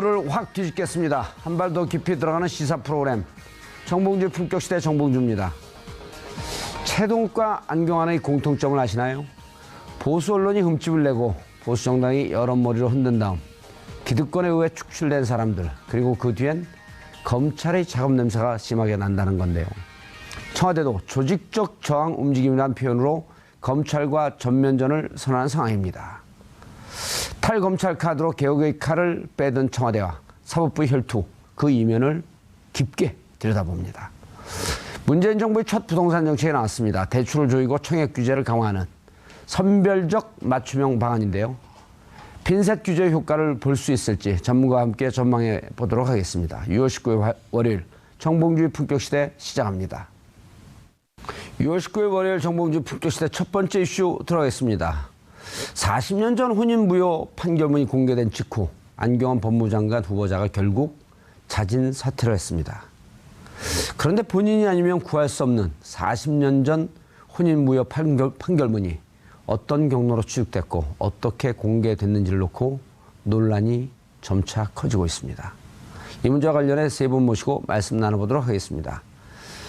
라디오를 확 뒤집겠습니다. 한 발 더 깊이 들어가는 시사 프로그램 정봉주 품격시대 정봉주입니다. 최동욱과 안경환의 공통점을 아시나요? 보수 언론이 흠집을 내고 보수 정당이 여론머리로 흔든 다음 기득권에 의해 축출된 사람들, 그리고 그 뒤엔 검찰의 작업 냄새가 심하게 난다는 건데요. 청와대도 조직적 저항 움직임이라는 표현으로 검찰과 전면전을 선언한 상황입니다. 탈검찰 카드로 개혁의 칼을 빼든 청와대와 사법부의 혈투, 그 이면을 깊게 들여다봅니다. 문재인 정부의 첫 부동산 정책이 나왔습니다. 대출을 조이고 청약 규제를 강화하는 선별적 맞춤형 방안인데요. 핀셋 규제의 효과를 볼 수 있을지 전문가와 함께 전망해 보도록 하겠습니다. 6월 19일 월요일 정봉주의 품격시대 시작합니다. 6월 19일 월요일 정봉주 품격시대 첫 번째 이슈 들어가겠습니다. 40년 전 혼인무효 판결문이 공개된 직후 안경환 법무장관 후보자가 결국 자진 사퇴를 했습니다. 그런데 본인이 아니면 구할 수 없는 40년 전 혼인무효 판결문이 어떤 경로로 취득됐고 어떻게 공개됐는지를 놓고 논란이 점차 커지고 있습니다. 이 문제와 관련해 세 분 모시고 말씀 나눠보도록 하겠습니다.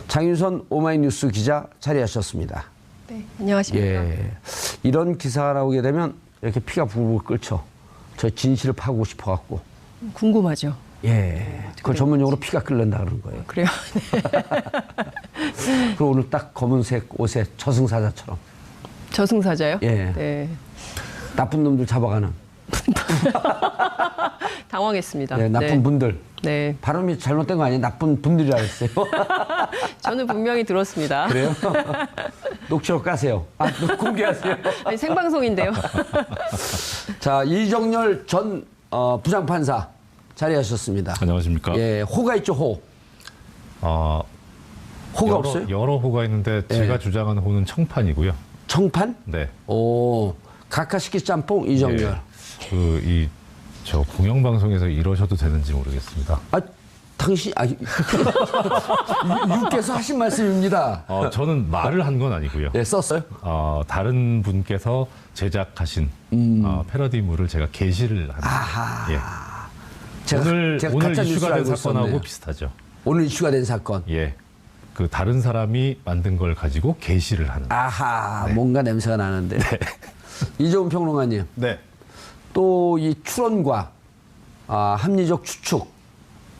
장윤선 오마이뉴스 기자 자리하셨습니다. 네, 안녕하십니까. 예, 이런 기사가 나오게 되면 이렇게 피가 부글부글 끓죠. 저 진실을 파고 싶어갖고. 궁금하죠. 예, 그걸 전문용어로 피가 끓는다 그러는 거예요. 그래요. 네. 그리고 오늘 딱 검은색 옷에 저승사자처럼. 저승사자요? 예. 네. 나쁜 놈들 잡아가는. 당황했습니다. 예, 나쁜 네. 분들. 네. 발음이 잘못된 거 아니에요? 나쁜 분들이라 했어요. 저는 분명히 들었습니다. 그래요? 녹취록 까세요. 아, 공개하세요. 아니, 생방송인데요. 자, 이정열 전 부장판사 자리하셨습니다. 안녕하십니까. 예, 호가 있죠, 호. 호가 없어요? 여러 호가 있는데 제가 주장하는 호는 청판이고요. 청판? 네. 오, 가카시키 짬뽕 이정열. 예. 저 공영방송에서 이러셔도 되는지 모르겠습니다. 아, 당신, 유께서 하신 말씀입니다. 저는 말을 한 건 아니고요. 예, 썼어요? 다른 분께서 제작하신 패러디물을 제가 게시를 합니다. 아하. 예. 제가 오늘 가짜 뉴스를 이슈가 된 알고 사건하고 있었네요. 비슷하죠. 오늘 이슈가 된 사건. 예. 그 다른 사람이 만든 걸 가지고 게시를 하는. 아하, 네. 뭔가 냄새가 나는데. 이종훈 평론가님. 네. 또 이 추론과 합리적 추측.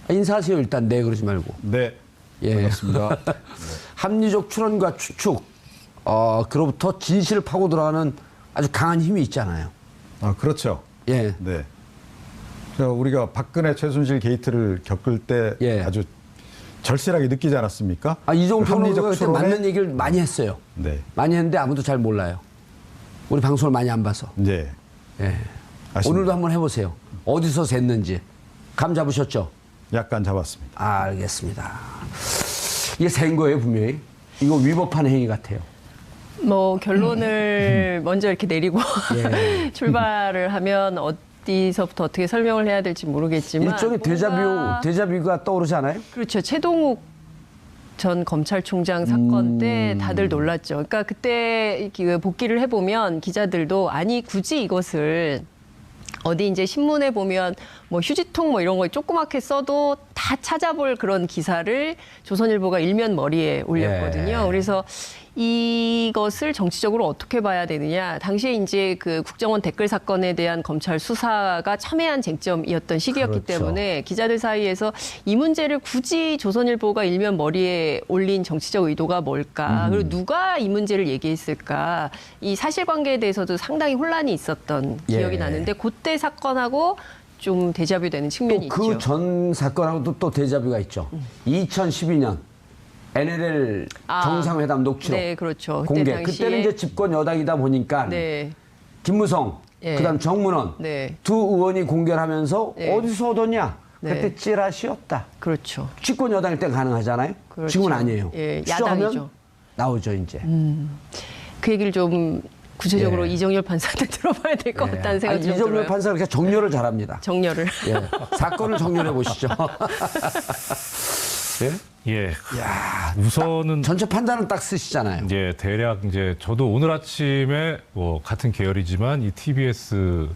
인사하세요, 일단. 네, 그러지 말고. 네. 예. 반갑습니다. 합리적 추론과 추측. 그로부터 진실을 파고 들어가는 아주 강한 힘이 있잖아요. 그렇죠. 예. 네. 우리가 박근혜 최순실 게이트를 겪을 때 예. 아주 절실하게 느끼지 않았습니까? 이종훈 그 합리적 평론가가 그때 추론에- 맞는 얘기를 많이 했어요. 네. 많이 했는데 아무도 잘 몰라요. 우리 방송을 많이 안 봐서. 네. 예. 아쉽습니다. 오늘도 한번 해보세요. 어디서 샜는지. 감 잡으셨죠? 약간 잡았습니다. 알겠습니다. 이게 센 거예요, 분명히. 이거 위법한 행위 같아요. 뭐 결론을 먼저 이렇게 내리고 예. 출발을 하면 어디서부터 어떻게 설명을 해야 될지 모르겠지만 일종의 데자뷰가 떠오르지 않아요? 그렇죠. 최동욱 전 검찰총장 사건 때 다들 놀랐죠. 그러니까 그때 복기를 해보면 기자들도 아니 굳이 이것을 어디 이제 신문에 보면 뭐 휴지통 뭐 이런 거 조그맣게 써도 다 찾아볼 그런 기사를 조선일보가 일면 머리에 올렸거든요. 예. 그래서 이것을 정치적으로 어떻게 봐야 되느냐. 당시에 이제 그 국정원 댓글 사건에 대한 검찰 수사가 첨예한 쟁점이었던 시기였기 그렇죠. 때문에 기자들 사이에서 이 문제를 굳이 조선일보가 일면 머리에 올린 정치적 의도가 뭘까. 그리고 누가 이 문제를 얘기했을까. 이 사실관계에 대해서도 상당히 혼란이 있었던 기억이 예. 나는데 그때 사건하고 좀 데자뷰 되는 측면이 또 있죠. 그 전 사건하고도 또 데자뷰가 있죠. 2012년 NLL 정상회담 녹취록 네, 그렇죠. 공개. 그때 당시에- 그때는 이제 집권 여당이다 보니까 네. 김무성, 예. 그다음 정문원 네. 두 의원이 공개를 하면서 네. 어디서 얻었냐? 네. 그때 찌라시였다. 그렇죠. 집권 여당일 때 가능하잖아요. 그렇죠. 지금은 아니에요. 예, 추정하면 야당이죠. 나오죠 이제. 그 얘기를 좀 구체적으로 예. 이정열 판사한테 들어봐야 될 것 같다는 생각이 좀 이정열 들어요. 판사가 그렇게 정렬을 잘합니다. 정렬을. 예. 사건을 정렬해 보시죠. 예? 예. 우선은 전체 판단은 딱 쓰시잖아요. 이제 대략 이제 저도 오늘 아침에 뭐 같은 계열이지만 이 TBS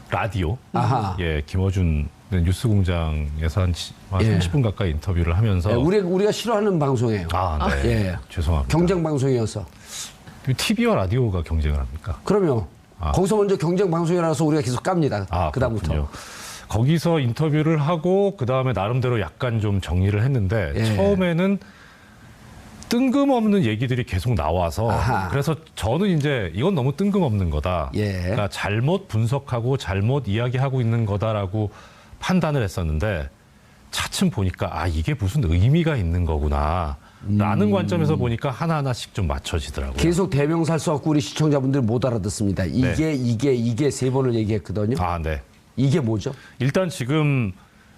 라디오 아하. 예 김어준 뉴스공장에서 한 예. 30분 가까이 인터뷰를 하면서 예, 우리가 싫어하는 방송이에요. 아, 네. 예. 죄송합니다. 경쟁 방송이어서. TV와 라디오가 경쟁을 합니까? 그럼요. 아. 거기서 먼저 경쟁 방송이라서 우리가 계속 깝니다. 그다음부터. 그렇군요. 거기서 인터뷰를 하고 그다음에 나름대로 약간 좀 정리를 했는데 예. 처음에는 뜬금없는 얘기들이 계속 나와서 아하. 그래서 저는 이제 이건 너무 뜬금없는 거다. 예. 그러니까 잘못 분석하고 잘못 이야기하고 있는 거다라고 판단을 했었는데 차츰 보니까 아 이게 무슨 의미가 있는 거구나. 라는 관점에서 보니까 하나하나씩 좀 맞춰지더라고요. 계속 대명사를 써갖고 우리 시청자분들이 못 알아듣습니다. 이게 세 번을 얘기했거든요. 아, 네. 이게 뭐죠? 일단 지금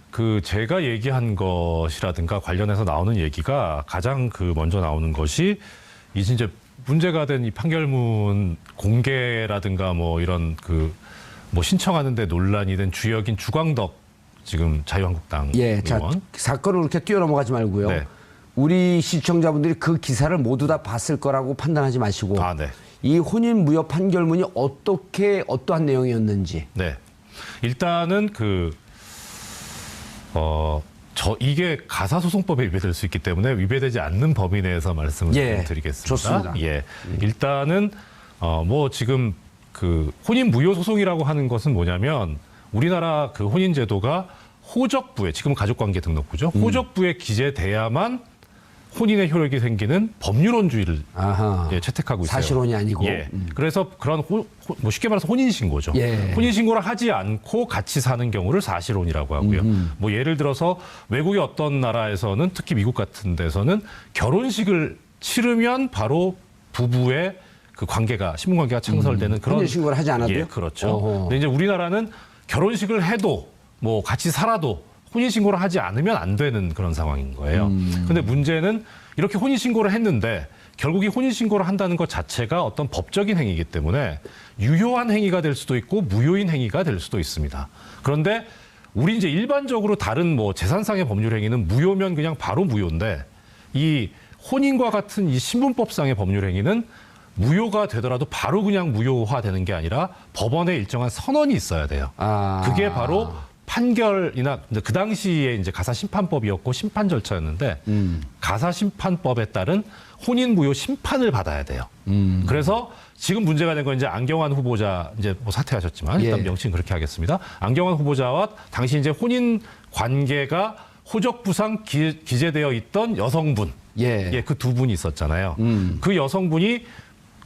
그 제가 얘기한 것이라든가 관련해서 나오는 얘기가 가장 그 먼저 나오는 것이 이제 문제가 된 이 판결문 공개라든가 뭐 이런 그 뭐 신청하는데 논란이 된 주역인 주광덕 지금 자유한국당 예, 자, 의원. 사건을 그렇게 뛰어넘어가지 말고요. 네. 우리 시청자분들이 그 기사를 모두 다 봤을 거라고 판단하지 마시고 아, 네. 이 혼인 무효 판결문이 어떠한 내용이었는지. 네. 일단은 이게 가사소송법에 위배될 수 있기 때문에 위배되지 않는 범위 내에서 말씀을 예, 드리겠습니다. 좋습니다. 예. 일단은 뭐 지금 그 혼인 무효 소송이라고 하는 것은 뭐냐면 우리나라 그 혼인 제도가 호적부에 지금은 가족관계 등록부죠. 호적부에 기재돼야만 혼인의 효력이 생기는 법률혼주의를 아하. 예, 채택하고 있어요. 사실혼이 아니고. 예. 그래서 그런 뭐 쉽게 말해서 혼인신고죠. 예. 혼인신고를 하지 않고 같이 사는 경우를 사실혼이라고 하고요. 뭐 예를 들어서 외국의 어떤 나라에서는 특히 미국 같은 데서는 결혼식을 치르면 바로 부부의 그 관계가 신분관계가 창설되는 그런 혼인신고를 하지 않아도요? 예, 그렇죠. 어허. 근데 이제 우리나라는 결혼식을 해도 뭐 같이 살아도 혼인신고를 하지 않으면 안 되는 그런 상황인 거예요. 근데 문제는 이렇게 혼인신고를 했는데 결국 이 혼인신고를 한다는 것 자체가 어떤 법적인 행위이기 때문에 유효한 행위가 될 수도 있고 무효인 행위가 될 수도 있습니다. 그런데 우리 이제 일반적으로 다른 뭐 재산상의 법률 행위는 무효면 그냥 바로 무효인데 이 혼인과 같은 이 신분법상의 법률 행위는 무효가 되더라도 바로 그냥 무효화되는 게 아니라 법원에 일정한 선언이 있어야 돼요. 아. 그게 바로 판결이나 그 당시에 이제 가사심판법이었고 심판 절차였는데 가사심판법에 따른 혼인 무효 심판을 받아야 돼요. 그래서 지금 문제가 된 건 이제 안경환 후보자 이제 뭐 사퇴하셨지만 일단 예. 명칭 그렇게 하겠습니다. 안경환 후보자와 당시 이제 혼인 관계가 호적부상 기재되어 있던 여성분, 예. 그 두 분이 있었잖아요. 그 여성분이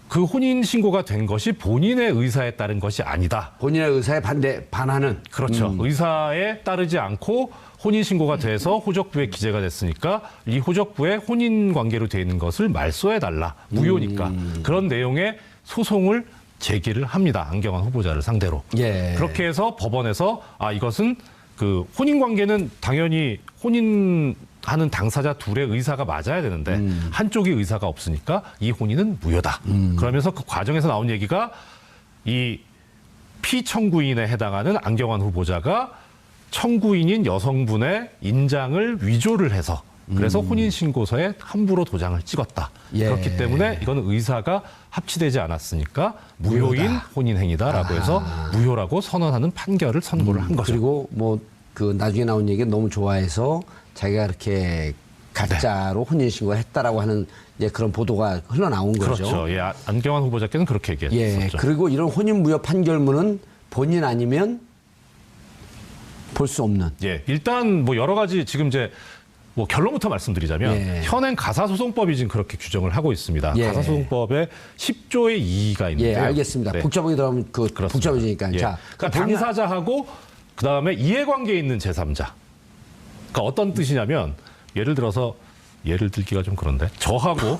그 혼인 신고가 된 것이 본인의 의사에 따른 것이 아니다. 본인의 의사에 반하는. 그렇죠. 의사에 따르지 않고 혼인 신고가 돼서 호적부에 기재가 됐으니까 이 호적부에 혼인 관계로 돼 있는 것을 말소해 달라. 무효니까. 그런 내용의 소송을 제기를 합니다. 안경환 후보자를 상대로. 예. 그렇게 해서 법원에서 이것은 그 혼인 관계는 당연히 혼인하는 당사자 둘의 의사가 맞아야 되는데 한쪽이 의사가 없으니까 이 혼인은 무효다. 그러면서 그 과정에서 나온 얘기가 이 피청구인에 해당하는 안경환 후보자가 청구인인 여성분의 인장을 위조를 해서 그래서 혼인신고서에 함부로 도장을 찍었다. 예. 그렇기 때문에 이거는 의사가 합치되지 않았으니까 무효인 무효다. 혼인행위다라고 해서 무효라고 선언하는 판결을 선고를 한 거죠. 그리고 뭐 그 나중에 나온 얘기 너무 좋아해서 자기가 이렇게 가짜로 혼인신고를 했다라고 하는 이제 그런 보도가 흘러나온 거죠. 그렇죠. 예, 안경환 후보자께서는 그렇게 예. 얘기했었죠. 그리고 이런 혼인 무효 판결문은 본인 아니면 볼 수 없는. 예, 일단 뭐 여러 가지 지금 이제 뭐 결론부터 말씀드리자면 예. 현행 가사소송법이 지금 그렇게 규정을 하고 있습니다. 예. 가사소송법에 10조의 2가 있는데요. 예, 알겠습니다. 네. 복잡하게 들어가면 그 그렇습니다. 복잡해지니까. 예. 자, 그러니까 당사자하고 그다음에 이해관계에 있는 제3자. 그러니까 어떤 뜻이냐면 예를 들어서 예를 들기가 좀 그런데 저하고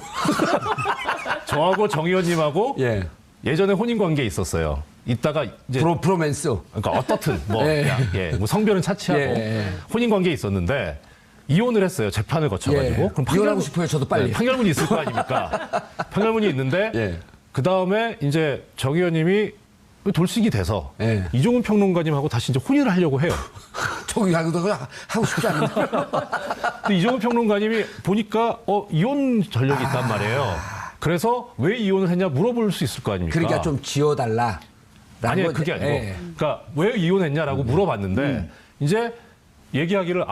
정 의원님하고 예. 예전에 혼인 관계에 있었어요. 이따가 이제 브로맨스. 그러니까 어떻든 뭐, 예. 뭐 성별은 차치하고 예. 혼인 관계에 있었는데 이혼을 했어요. 재판을 거쳐가지고. 예. 이혼하고 싶어요. 저도 빨리. 판결문이 있을 거 아닙니까? 판결문이 있는데 예. 그 다음에 이제 정 의원님이 돌싱이 돼서 예. 이종훈 평론가님하고 다시 이제 혼인을 하려고 해요. 저기 하고 싶지 않은데. 근데 이종훈 평론가님이 보니까 이혼 전력이 있단 말이에요. 그래서 왜 이혼을 했냐 물어볼 수 있을 거 아닙니까? 그러니까 좀 지어달라. 아니 그게 아니고, 그러니까 왜 이혼했냐라고 물어봤는데 이제 얘기하기를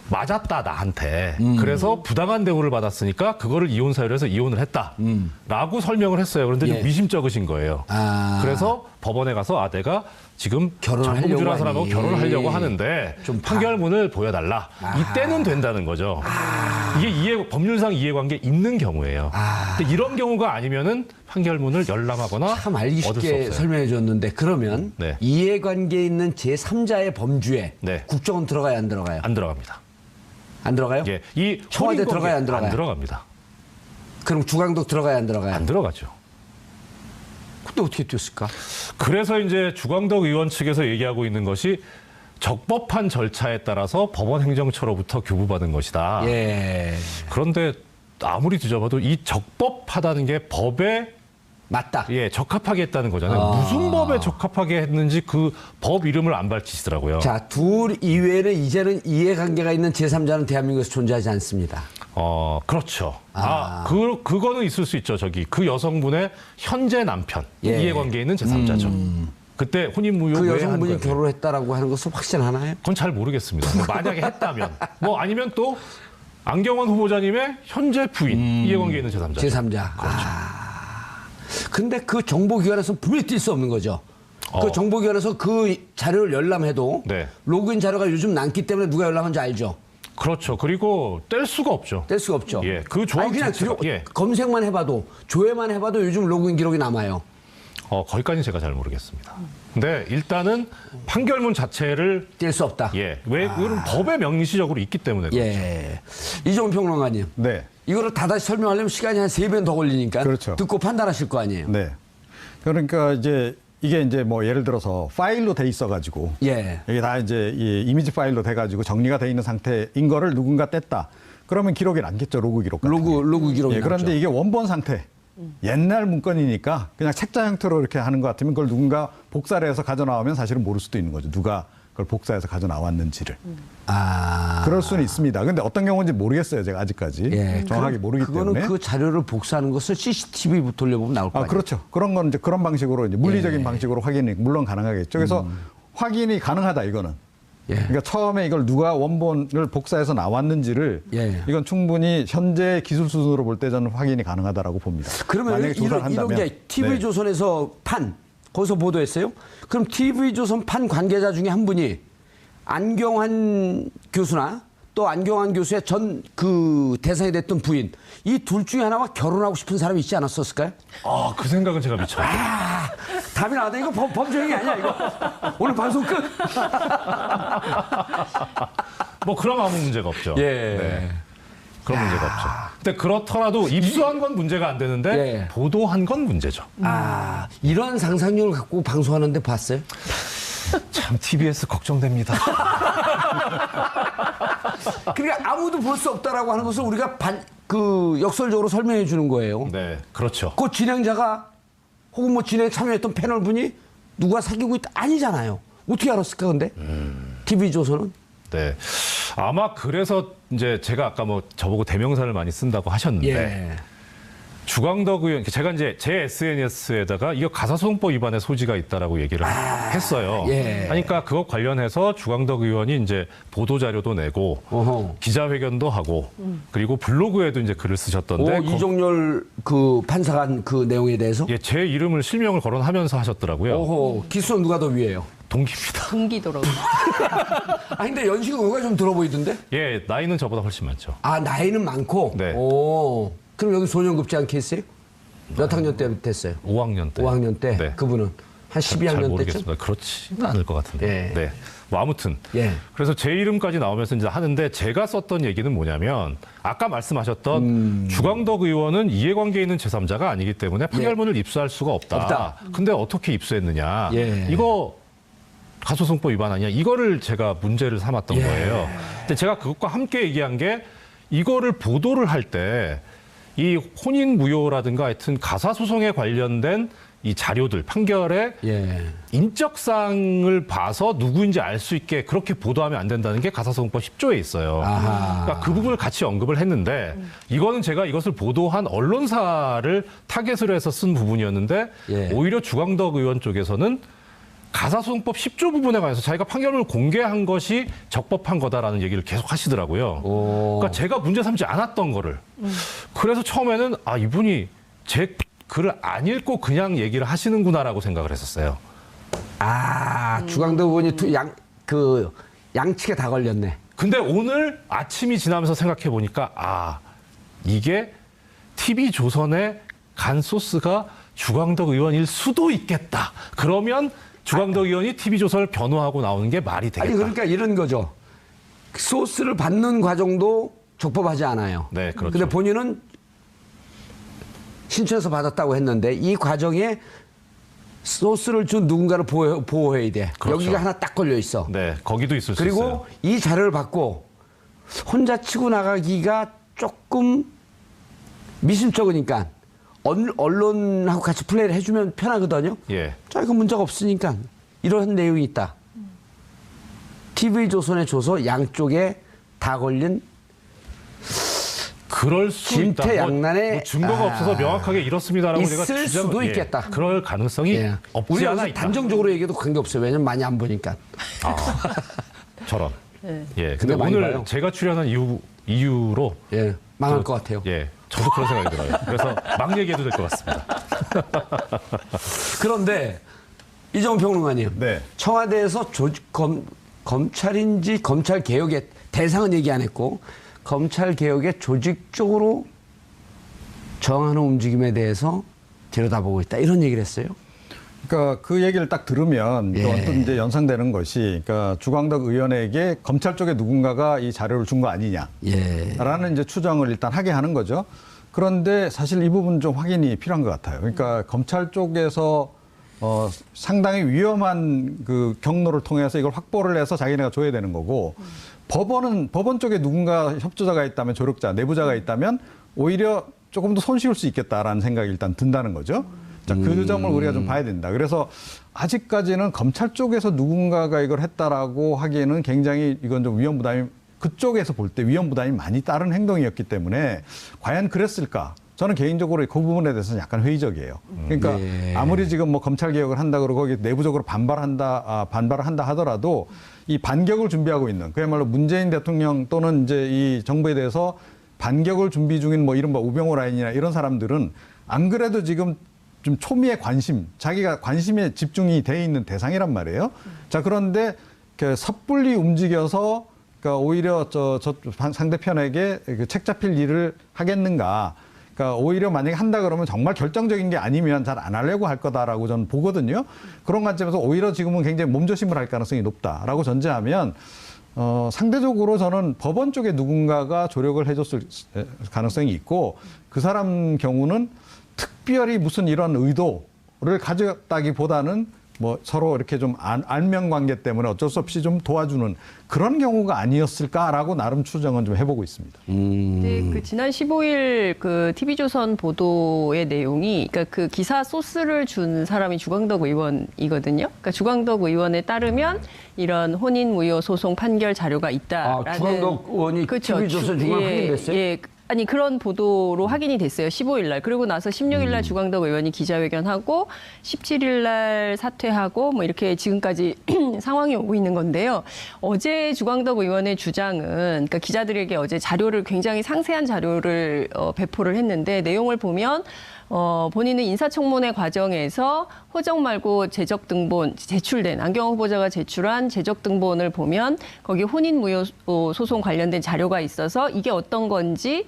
맞았다 나한테. 그래서 부당한 대우를 받았으니까 그거를 이혼 사유로 해서 이혼을 했다라고 설명을 했어요. 그런데 좀 예. 미심쩍으신 거예요. 그래서 법원에 가서 내가 지금 결혼하려고 장봉주라는 사람하고 하니. 결혼을 하려고 하는데 좀 판결문을 보여달라. 이때는 된다는 거죠. 이게 법률상 이해관계 있는 경우예요. 근데 이런 경우가 아니면은 판결문을 열람하거나 참 알기 얻을 수 쉽게 없어요. 설명해 줬는데 그러면 네. 이해관계에 있는 제3자의 범주에 네. 국정은 들어가요, 안 들어가요? 안 들어갑니다. 안 들어가요? 예, 이 청와대 혼인관계 들어가요, 안 들어가요? 안 들어갑니다. 그럼 주강독 들어가요, 안 들어가요? 안 들어가죠. 그때 어떻게 뛰었을까? 그래서 이제 주광덕 의원 측에서 얘기하고 있는 것이 적법한 절차에 따라서 법원 행정처로부터 교부받은 것이다. 예. 그런데 아무리 뒤져봐도 이 적법하다는 게 법에 맞다. 적합하게 했다는 거잖아요. 무슨 법에 적합하게 했는지 그 법 이름을 안 밝히시더라고요. 자, 둘 이외에는 이제는 이해관계가 있는 제3자는 대한민국에서 존재하지 않습니다. 그렇죠. 그거는 있을 수 있죠. 그 여성분의 현재 남편, 예. 이해관계에 있는 제3자죠. 그때 혼인무효 그 왜 여성분이 한 거예요? 결혼했다라고 하는 것은 확신하나요? 그건 잘 모르겠습니다. 만약에 했다면. 아니면 또 안경원 후보자님의 현재 부인, 이해관계에 있는 제3자. 제3자. 그렇죠. 근데 그 정보기관에서 분명히 뛸 수 없는 거죠. 그 정보기관에서 그 자료를 열람해도 네. 로그인 자료가 요즘 남기 때문에 누가 열람한지 알죠. 그렇죠. 그리고 뗄 수가 없죠. 뗄 수가 없죠. 예, 그 조항 아니, 그냥 자체가, 검색만 해봐도 조회만 해봐도 요즘 로그인 기록이 남아요. 거기까지는 제가 잘 모르겠습니다. 근데 일단은 판결문 자체를 뗄 수 없다. 그건 법에 명시적으로 있기 때문에 그렇죠. 예. 이종훈 평론가님. 네. 이거를 다다시 설명하려면 시간이 한 3배는 더 걸리니까 그렇죠. 듣고 판단하실 거 아니에요. 네. 그러니까 이게 이제 뭐 예를 들어서 파일로 돼 있어가지고 예. 이게 다 이제 이 이미지 파일로 돼가지고 정리가 돼 있는 상태인 거를 누군가 뗐다. 그러면 기록에 남겠죠. 로그 기록 같은 게. 로그 기록이 예, 그런데 남죠. 이게 원본 상태. 옛날 문건이니까 그냥 책자 형태로 이렇게 하는 것 같으면 그걸 누군가 복사를 해서 가져나오면 사실은 모를 수도 있는 거죠. 누가 그걸 복사해서 가져나왔는지를. 그럴 수는 있습니다. 근데 어떤 경우인지 모르겠어요. 제가 아직까지. 예. 정확하게 모르기 그거는 때문에. 그 자료를 복사하는 것을 CCTV 돌려보면 나올 거 아니에요. 그렇죠. 그런 건 이제 그런 방식으로 이제 물리적인 방식으로 확인이 물론 가능하겠죠. 그래서 확인이 가능하다 이거는. 예. 그러니까 처음에 이걸 누가 원본을 복사해서 나왔는지를 예. 이건 충분히 현재 기술 수준으로 볼 때 저는 확인이 가능하다고 봅니다. 그러면 만약에 조사를 이런 한다면 게 TV조선에서 거기서 보도했어요. 그럼 TV조선 판 관계자 중에 한 분이 안경환 교수나 또 안경환 교수의 전 그 대상이 됐던 부인 이 둘 중에 하나와 결혼하고 싶은 사람이 있지 않았었을까요? 그 생각은 제가 미쳐요. 답이 나왔다. 이거 범죄행위 아니야 이거. 오늘 방송 끝. 그럼 아무 문제가 없죠. 예. 네. 그런 문제가 없죠. 근데 그렇더라도 입수한 건 문제가 안 되는데 예. 보도한 건 문제죠. 이런 상상력을 갖고 방송하는데 봤어요? 참 TBS 걱정됩니다. 그러니까 아무도 볼 수 없다라고 하는 것을 우리가 역설적으로 설명해 주는 거예요. 네, 그렇죠. 그 진행자가 혹은 뭐 진행에 참여했던 패널 분이 누가 사귀고 있다 아니잖아요. 어떻게 알았을까 근데? TV조선은? 네. 아마 그래서 이제 제가 아까 저보고 대명사를 많이 쓴다고 하셨는데 예. 주광덕 의원, 제가 이제 제 SNS에다가 이거 가사소송법 위반의 소지가 있다라고 얘기를 했어요. 예. 그러니까 그것 관련해서 주광덕 의원이 이제 보도 자료도 내고 어허. 기자회견도 하고 그리고 블로그에도 이제 글을 쓰셨던데 이종렬 그 판사가 한 그 내용에 대해서? 제 이름을 실명을 거론하면서 하셨더라고요. 기수는 누가 더 위에요? 동기입니다. 동기더라고요. 근데 연식은 누가 좀 들어 보이던데? 예, 나이는 저보다 훨씬 많죠. 나이는 많고? 네. 그럼 여기 소년급제한 케이스예요? 몇 학년 때 됐어요? 5학년 때. 5학년 때? 네. 그분은? 한 잘 12학년 때쯤? 모르겠습니다. 그렇지는 않을 것 같은데. 예. 네. 아무튼. 예. 그래서 제 이름까지 나오면서 이제 하는데 제가 썼던 얘기는 뭐냐면 아까 말씀하셨던 주광덕 의원은 이해관계에 있는 제3자가 아니기 때문에 판결문을 입수할 수가 없다. 근데 어떻게 입수했느냐. 예. 이거 가소송법 위반 아니야. 이거를 제가 문제를 삼았던 예. 거예요. 근데 제가 그것과 함께 얘기한 게 이거를 보도를 할 때 이 혼인 무효라든가 하여튼 가사소송에 관련된 이 자료들, 판결의 예. 인적사항을 봐서 누구인지 알 수 있게 그렇게 보도하면 안 된다는 게 가사소송법 10조에 있어요. 그러니까 그 부분을 같이 언급을 했는데 이거는 제가 이것을 보도한 언론사를 타겟으로 해서 쓴 부분이었는데 예. 오히려 주광덕 의원 쪽에서는 가사소송법 10조 부분에 관해서 자기가 판결을 공개한 것이 적법한 거다라는 얘기를 계속 하시더라고요. 그러니까 제가 문제 삼지 않았던 거를. 그래서 처음에는 아, 이분이 제 글을 안 읽고 그냥 얘기를 하시는구나라고 생각을 했었어요. 아, 주광덕 의원이 양측에 다 걸렸네. 근데 오늘 아침이 지나면서 생각해 보니까 아, 이게 TV조선의 간 소스가 주광덕 의원일 수도 있겠다. 그러면 주광덕 의원이 TV조선을 변호하고 나오는 게 말이 되겠다. 아니, 그러니까 이런 거죠. 소스를 받는 과정도 적법하지 않아요. 네, 그렇죠. 근데 본인은 신청해서 받았다고 했는데 이 과정에 소스를 준 누군가를 보호해야 돼. 그렇죠. 여기가 하나 딱 걸려 있어. 네, 거기도 있을 수 있어요. 그리고 이 자료를 받고 혼자 치고 나가기가 조금 미심쩍으니까 언론하고 같이 플레이를 해주면 편하거든요. 예. 자, 이거 문제가 없으니까 이런 내용이 있다. TV조선에 줘서 양쪽에 다 걸린 그럴 수 있다. 진퇴양난의 뭐 증거가 없어서 명확하게 이렇습니다라고 있을 제가 수도 있겠다. 그럴 가능성이 예. 없지 우리 않아 여기서 있다. 단정적으로 얘기해도 관계없어요. 왜냐면 많이 안 보니까. 저런. 네. 예. 근데 많이 오늘 봐요. 제가 출연한 이유로 예, 망할 것 같아요. 예. 저도 그런 생각이 들어요. 그래서 막 얘기해도 될 것 같습니다. 그런데 이정훈 평론가님, 네. 청와대에서 검찰인지 검찰 개혁의 대상은 얘기 안 했고 검찰 개혁의 조직적으로 저항하는 움직임에 대해서 들여다보고 있다 이런 얘기를 했어요. 그러니까 그 얘기를 딱 들으면 또 언뜻 이제 연상되는 것이, 그러니까 주광덕 의원에게 검찰 쪽에 누군가가 이 자료를 준 거 아니냐. 예. 라는 이제 추정을 일단 하게 하는 거죠. 그런데 사실 이 부분 좀 확인이 필요한 것 같아요. 그러니까 검찰 쪽에서 상당히 위험한 그 경로를 통해서 이걸 확보를 해서 자기네가 줘야 되는 거고, 법원 쪽에 누군가 협조자가 있다면, 조력자, 내부자가 있다면 오히려 조금 더 손쉬울 수 있겠다라는 생각이 일단 든다는 거죠. 자, 그 점을 우리가 좀 봐야 된다. 그래서 아직까지는 검찰 쪽에서 누군가가 이걸 했다라고 하기에는 굉장히 이건 좀 위험 부담이, 그쪽에서 볼 때 위험 부담이 많이 따른 행동이었기 때문에 과연 그랬을까? 저는 개인적으로 그 부분에 대해서는 약간 회의적이에요. 그러니까 네. 아무리 지금 뭐 검찰 개혁을 한다 그러고 거기 내부적으로 반발을 한다 하더라도 이 반격을 준비하고 있는, 그야말로 문재인 대통령 또는 이제 이 정부에 대해서 반격을 준비 중인 뭐 이른바 우병우 라인이나 이런 사람들은 안 그래도 지금 좀 초미의 관심, 자기가 관심에 집중이 돼 있는 대상이란 말이에요. 자, 그런데 섣불리 움직여서 그러니까 오히려 저 상대편에게 그 책 잡힐 일을 하겠는가. 그러니까 오히려 만약에 한다 그러면 정말 결정적인 게 아니면 잘 안 하려고 할 거다라고 저는 보거든요. 그런 관점에서 오히려 지금은 굉장히 몸조심을 할 가능성이 높다라고 전제하면 상대적으로 저는 법원 쪽에 누군가가 조력을 해줬을 가능성이 있고, 그 사람 경우는 특별히 무슨 이런 의도를 가졌다기보다는 뭐 서로 이렇게 좀 알면 관계 때문에 어쩔 수 없이 좀 도와주는 그런 경우가 아니었을까라고 나름 추정은 좀 해보고 있습니다. 네, 그 지난 15일 그 TV조선 보도의 내용이, 그러니까 그 기사 소스를 준 사람이 주광덕 의원이거든요. 그러니까 주광덕 의원에 따르면 이런 혼인무효 소송 판결 자료가 있다라는. 아, 주광덕 의원이 그렇죠. TV조선 중앙 확인됐어요? 예. 아니, 그런 보도로 확인이 됐어요. 15일 날. 그리고 나서 16일 날 주광덕 의원이 기자회견하고 17일 날 사퇴하고 뭐 이렇게 지금까지 상황이 오고 있는 건데요. 어제 주광덕 의원의 주장은, 그러니까 기자들에게 어제 자료를, 굉장히 상세한 자료를 배포를 했는데, 내용을 보면 본인은 인사청문회 과정에서 호적 말고 재적 등본 제출된, 안경원 후보자가 제출한 재적 등본을 보면 거기 혼인무효 소송 관련된 자료가 있어서 이게 어떤 건지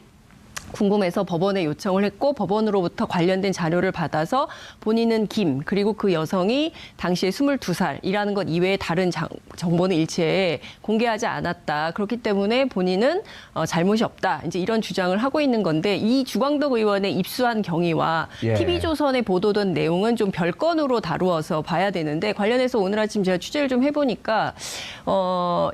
궁금해서 법원에 요청을 했고, 법원으로부터 관련된 자료를 받아서 본인은 김, 그리고 그 여성이 당시에 22살이라는 것 이외에 다른 정보는 일체 공개하지 않았다. 그렇기 때문에 본인은 잘못이 없다. 이제 이런 주장을 하고 있는 건데, 이 주광덕 의원의 입수한 경위와 예. TV조선에 보도된 내용은 좀 별건으로 다루어서 봐야 되는데, 관련해서 오늘 아침 제가 취재를 좀 해보니까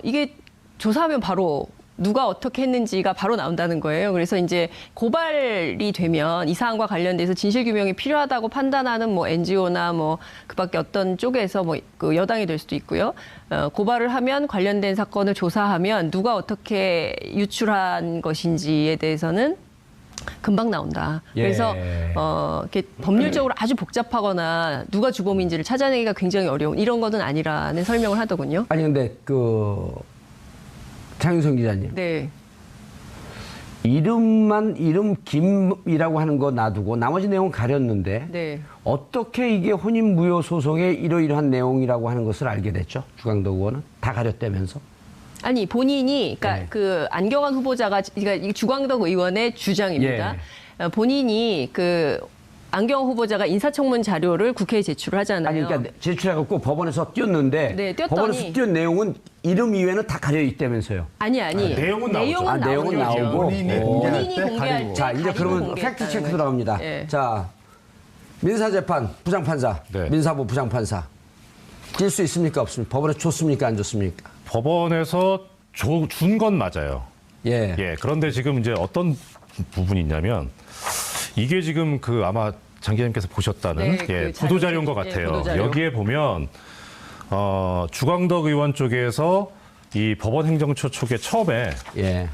이게 조사하면 바로 누가 어떻게 했는지가 바로 나온다는 거예요. 그래서 이제 고발이 되면 이 사안과 관련돼서 진실규명이 필요하다고 판단하는 뭐 NGO나 뭐 그밖에 어떤 쪽에서 뭐 그 여당이 될 수도 있고요. 고발을 하면 관련된 사건을 조사하면 누가 어떻게 유출한 것인지에 대해서는 금방 나온다. 예. 그래서 이렇게 법률적으로 아주 복잡하거나 누가 주범인지를 찾아내기가 굉장히 어려운 이런 것은 아니라는 설명을 하더군요. 아니 근데 그 장윤성 기자님 네. 이름 김이라고 하는 거 놔두고 나머지 내용 가렸는데 네. 어떻게 이게 혼인무효 소송의 이러이러한 내용이라고 하는 것을 알게 됐죠? 주광덕 의원은 다 가렸다면서? 아니 본인이 그러니까 네. 그 안경환 후보자가 그러니까 이 주광덕 의원의 주장입니다. 본인이 그 안경환 후보자가 인사청문 자료를 국회에 제출을 하잖아요. 아니 그러니까 제출해갖고 법원에서 띄웠는데 네, 띄웠더니- 법원에서 띄운 내용은 이름 이외에는 다 가려 있다면서요. 아니 내용은 나오죠. 내용은 나오죠. 나오고 본인이 공개할 본인이 때 공개할 가리고. 때 자 이제 가리고 그러면 공개했다는 팩트 체크 거죠. 들어갑니다. 예. 자 민사재판 부장판사, 네. 민사부 부장판사 뛸 수 있습니까 없습니까? 법원에 줬습니까 안 줬습니까? 법원에서 준 건 맞아요. 예. 예. 그런데 지금 이제 어떤 부분이 있냐면 이게 지금 그 아마 장 기자님께서 보셨다는 네, 그 예, 자료, 보도자료인 것 예, 같아요. 보도자료. 여기에 보면 주광덕 의원 쪽에서 이 법원 행정처 쪽에 처음에 예.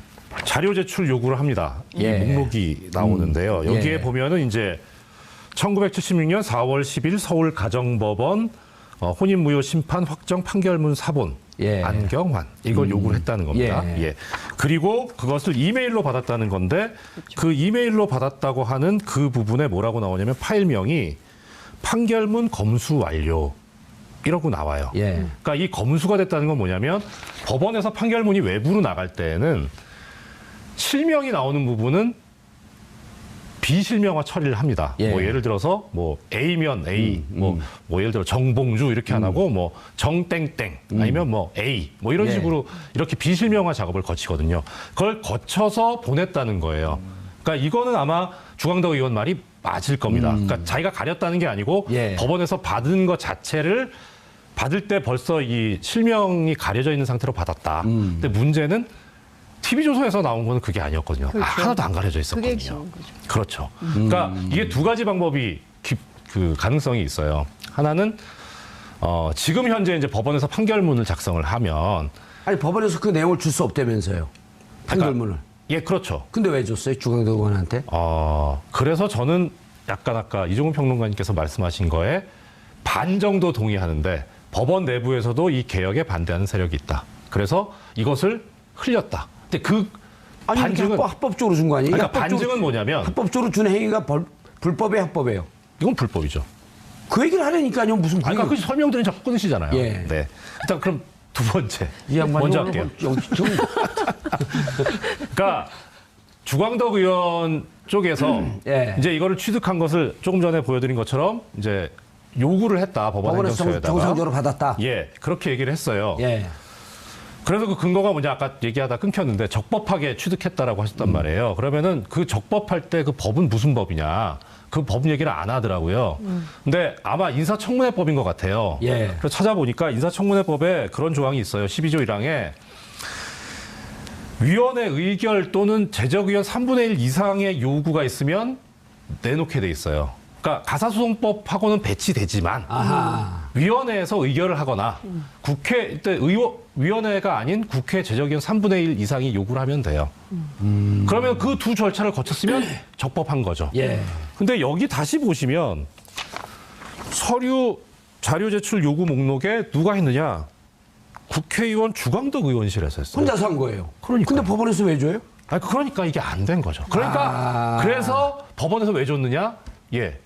자료 제출 요구를 합니다. 이 예. 목록이 나오는데요. 여기에 예. 보면은 이제 1976년 4월 10일 서울 가정법원 혼인무효 심판 확정 판결문 사본 예. 안경환 이걸 요구를 했다는 겁니다. 예. 예. 그리고 그것을 이메일로 받았다는 건데 그 이메일로 받았다고 하는 그 부분에 뭐라고 나오냐면 파일명이 판결문 검수 완료 이러고 나와요. 예. 그러니까 이 검수가 됐다는 건 뭐냐면 법원에서 판결문이 외부로 나갈 때에는 실명이 나오는 부분은 비실명화 처리를 합니다. 예. 뭐 예를 들어서 뭐 A면 A, 뭐 예를 들어 정봉주 이렇게 안 하고 뭐 정땡땡 아니면 뭐 A 뭐 이런 예. 식으로 이렇게 비실명화 작업을 거치거든요. 그걸 거쳐서 보냈다는 거예요. 그러니까 이거는 아마 주광덕 의원 말이 맞을 겁니다. 그러니까 자기가 가렸다는 게 아니고 예. 법원에서 받은 것 자체를 받을 때 벌써 이 실명이 가려져 있는 상태로 받았다. 근데 문제는 TV조선에서 나온 거는 그게 아니었거든요. 그렇죠. 하나도 안 가려져 그게 있었거든요. 중요한 거죠. 그렇죠. 그러니까 이게 두 가지 방법이 그 가능성이 있어요. 하나는 지금 현재 이제 법원에서 판결문을 작성을 하면 아니 법원에서 그 내용을 줄 수 없다면서요. 판결문을. 예, 그렇죠. 근데 왜 줬어요? 주광덕 의원한테? 그래서 저는 약간 아까 이종훈 평론가님께서 말씀하신 거에 반 정도 동의하는데 법원 내부에서도 이 개혁에 반대하는 세력이 있다. 그래서 이것을 흘렸다. 근데 그 아니 반증은 합법적으로 준 거 아니에요? 그러니까 반증은 뭐냐면 합법적으로 준 행위가 불법의 합법이에요. 이건 불법이죠. 그 얘기를 하려니까요. 무슨 아까 그 설명드린 자꾸 끊으시잖아요. 예. 네. 일단 그럼 두 번째 이 양반이 먼저 오늘 할게요. 여기 좀 그러니까 주광덕 의원 쪽에서 예. 이제 이거를 취득한 것을 조금 전에 보여드린 것처럼 이제 요구를 했다 법원 법원에서 행정처에다가 정상적으로 받았다. 예 그렇게 얘기를 했어요. 예. 그래서 그 근거가 뭐냐 아까 얘기하다 끊겼는데 적법하게 취득했다라고 하셨단 말이에요. 그러면은 그 적법할 때 그 법은 무슨 법이냐 그 법 얘기를 안 하더라고요. 근데 아마 인사청문회법인 것 같아요. 예. 그래서 찾아보니까 인사청문회법에 그런 조항이 있어요. 12조 1항에 위원회 의결 또는 제적의원 3분의 1 이상의 요구가 있으면 내놓게 돼 있어요. 그러니까 가사소송법하고는 배치되지만 아하. 위원회에서 의결을 하거나 국회 때 위원회가 아닌 국회 제적의원 3분의 1 이상이 요구를 하면 돼요. 그러면 그 두 절차를 거쳤으면 적법한 거죠. 예. 근데 여기 다시 보시면 서류 자료 제출 요구 목록에 누가 했느냐? 국회의원 주광덕 의원실에서 했어요. 혼자서 한 거예요. 그러니까요. 근데 법원에서 왜 줘요? 그러니까 이게 안 된 거죠. 그러니까 그래서 법원에서 왜 줬느냐? 예.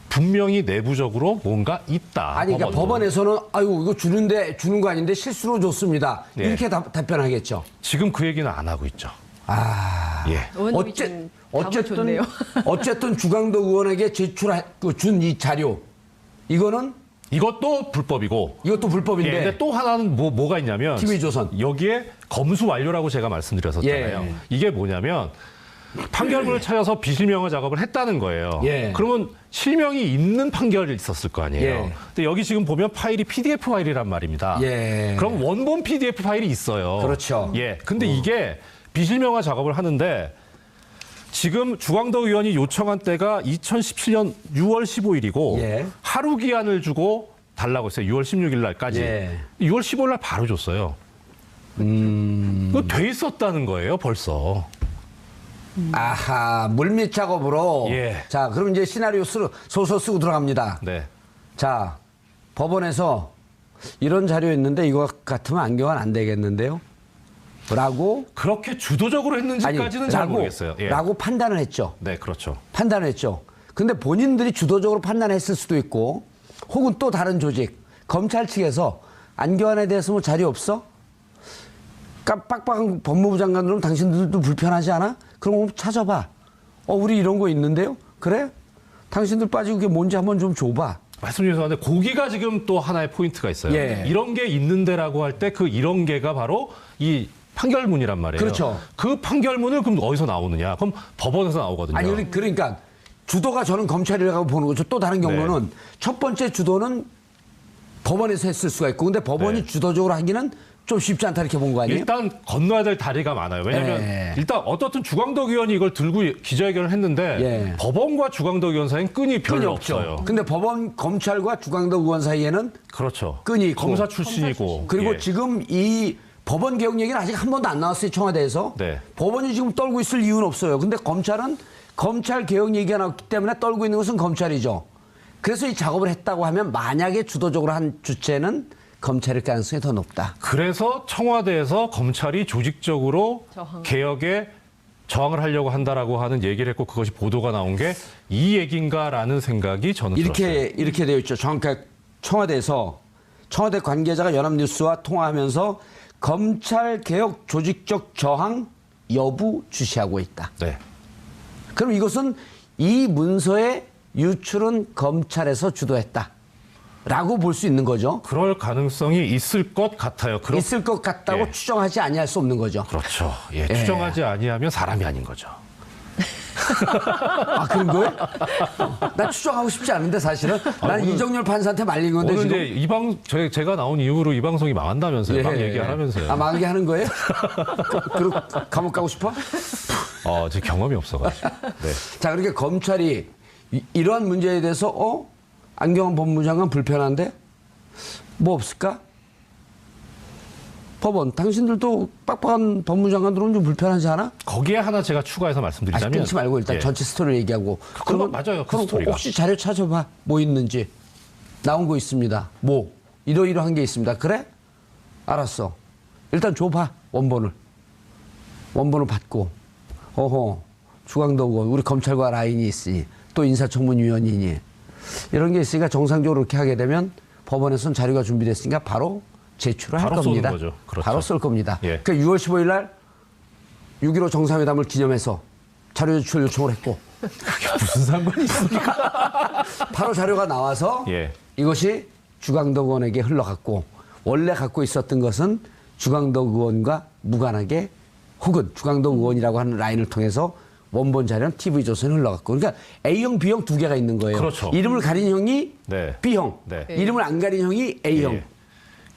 분명히 내부적으로 뭔가 있다. 아니, 그러니까 법원에서는 아유 이거 주는 거 아닌데 실수로 줬습니다. 예. 이렇게 답변하겠죠. 지금 그 얘기는 안 하고 있죠. 예. 의원님이 좀 답을 좋네요. 어쨌든 주광덕 의원에게 제출한 준 이 자료 이거는 이것도 불법이고. 이것도 불법인데. 예, 근데 또 하나는 뭐가 있냐면 TV조선. 여기에 검수 완료라고 제가 말씀드렸었잖아요. 예. 이게 뭐냐면 판결문을 찾아서 비실명화 작업을 했다는 거예요. 예. 그러면 실명이 있는 판결이 있었을 거 아니에요. 예. 근데 여기 지금 보면 파일이 PDF 파일이란 말입니다. 예. 그럼 원본 PDF 파일이 있어요. 그렇죠. 예. 근데 이게 비실명화 작업을 하는데 지금 주광덕 의원이 요청한 때가 2017년 6월 15일이고 예. 하루 기한을 주고 달라고 했어요. 6월 16일 날까지. 예. 6월 15일 날 바로 줬어요. 그거 돼 있었다는 거예요, 벌써. 아하, 물밑 작업으로. 예. 자, 그럼 이제 시나리오 소설 쓰고 들어갑니다. 네. 자, 법원에서 이런 자료 있는데 이거 같으면 안경은 안 되겠는데요? 라고. 그렇게 주도적으로 했는지까지는 잘 모르겠어요. 예. 라고 판단을 했죠. 네, 그렇죠. 판단을 했죠. 근데 본인들이 주도적으로 판단했을 수도 있고, 혹은 또 다른 조직, 검찰 측에서 안경환에 대해서 뭐 자료 없어? 빡빡한 법무부 장관들은 당신들도 불편하지 않아? 그럼 찾아봐. 우리 이런 거 있는데요? 그래? 당신들 빠지고 그게 뭔지 한번 좀 줘봐. 말씀 죄송한데 고기가 지금 또 하나의 포인트가 있어요. 예. 이런 게 있는데라고 할 때 그 이런 게가 바로 이 판결문이란 말이에요. 그렇죠. 그 판결문을 그럼 어디서 나오느냐? 그럼 법원에서 나오거든요. 아니, 그러니까 주도가 저는 검찰이라고 보는 거죠. 또 다른 경우는 첫 번째 주도는 법원에서 했을 수가 있고, 근데 법원이 네. 주도적으로 하기는 좀 쉽지 않다 이렇게 본 거 아니에요? 일단 건너야 될 다리가 많아요. 왜냐하면 예. 일단 어떻든 주광덕 의원이 이걸 들고 기자회견을 했는데 예. 법원과 주광덕 의원 사이는 끈이 별로 없어요. 근데 법원, 검찰과 주광덕 의원 사이에는 그렇죠. 끈이 있고. 검사 출신이고. 그리고 예. 지금 이 법원 개혁 얘기는 아직 한 번도 안 나왔어요, 청와대에서. 네. 법원이 지금 떨고 있을 이유는 없어요. 근데 검찰은 검찰 개혁 얘기가 나왔기 때문에 떨고 있는 것은 검찰이죠. 그래서 이 작업을 했다고 하면 만약에 주도적으로 한 주체는 검찰일 가능성이 더 높다. 그래서 청와대에서 검찰이 조직적으로 개혁에 저항을 하려고 한다라고 하는 얘기를 했고 그것이 보도가 나온 게 이 얘기인가라는 생각이 저는 들었어요. 이렇게 되어 있죠. 정확하게 청와대에서 청와대 관계자가 연합뉴스와 통화하면서 검찰 개혁 조직적 저항 여부 주시하고 있다. 네. 그럼 이것은 이 문서의 유출은 검찰에서 주도했다. 라고 볼 수 있는 거죠. 그럴 가능성이 있을 것 같아요. 있을 것 같다고 예. 추정하지 아니할 수 없는 거죠. 그렇죠. 예, 추정하지 아니하면 사람이 아닌 거죠. 아, 그런 거예요? 나 추정하고 싶지 않은데 사실은. 난 이정열 판사한테 말린 건데 오늘 지금. 이제 제가 나온 이후로 이 방송이 망한다면서요. 막 얘기하면서요. 아, 망하게 하는 거예요? 그리고 감옥 가고 싶어? 제 경험이 없어가지고. 네. 자, 그러니까 검찰이 이러한 문제에 대해서 안경환 법무장관 불편한데 뭐 없을까? 법원, 당신들도 빡빡한 법무장관들은 좀 불편하지 않아? 거기에 하나 제가 추가해서 말씀드리자면. 끊지 말고 일단 예. 전체 스토리를 얘기하고. 그건 맞아요. 그 그럼 스토리가. 혹시 자료 찾아봐. 뭐 있는지. 나온 거 있습니다. 뭐. 이러이러한 게 있습니다. 그래? 알았어. 일단 줘봐. 원본을 받고. 주광덕 의원, 우리 검찰과 라인이 있으니 또 인사청문위원이니 이런 게 있으니까 정상적으로 그렇게 하게 되면 법원에서는 자료가 준비됐으니까 바로 제출을 할 바로 겁니다. 쏘는 거죠. 그렇죠. 바로 쏠 겁니다. 예. 그러니까 6월 15일 날 6.15 정상회담을 기념해서 자료 제출 요청을 했고 그게 무슨 상관이 있습니까? 바로 자료가 나와서 예. 이것이 주광덕 의원에게 흘러갔고 원래 갖고 있었던 것은 주광덕 의원과 무관하게 혹은 주광덕 의원이라고 하는 라인을 통해서 원본 자료는 TV조선에 흘러갔고 그러니까 A형, B형 두 개가 있는 거예요. 그렇죠. 이름을 가린 형이 네. B형, 네. 이름을 안 가린 형이 A형. 예.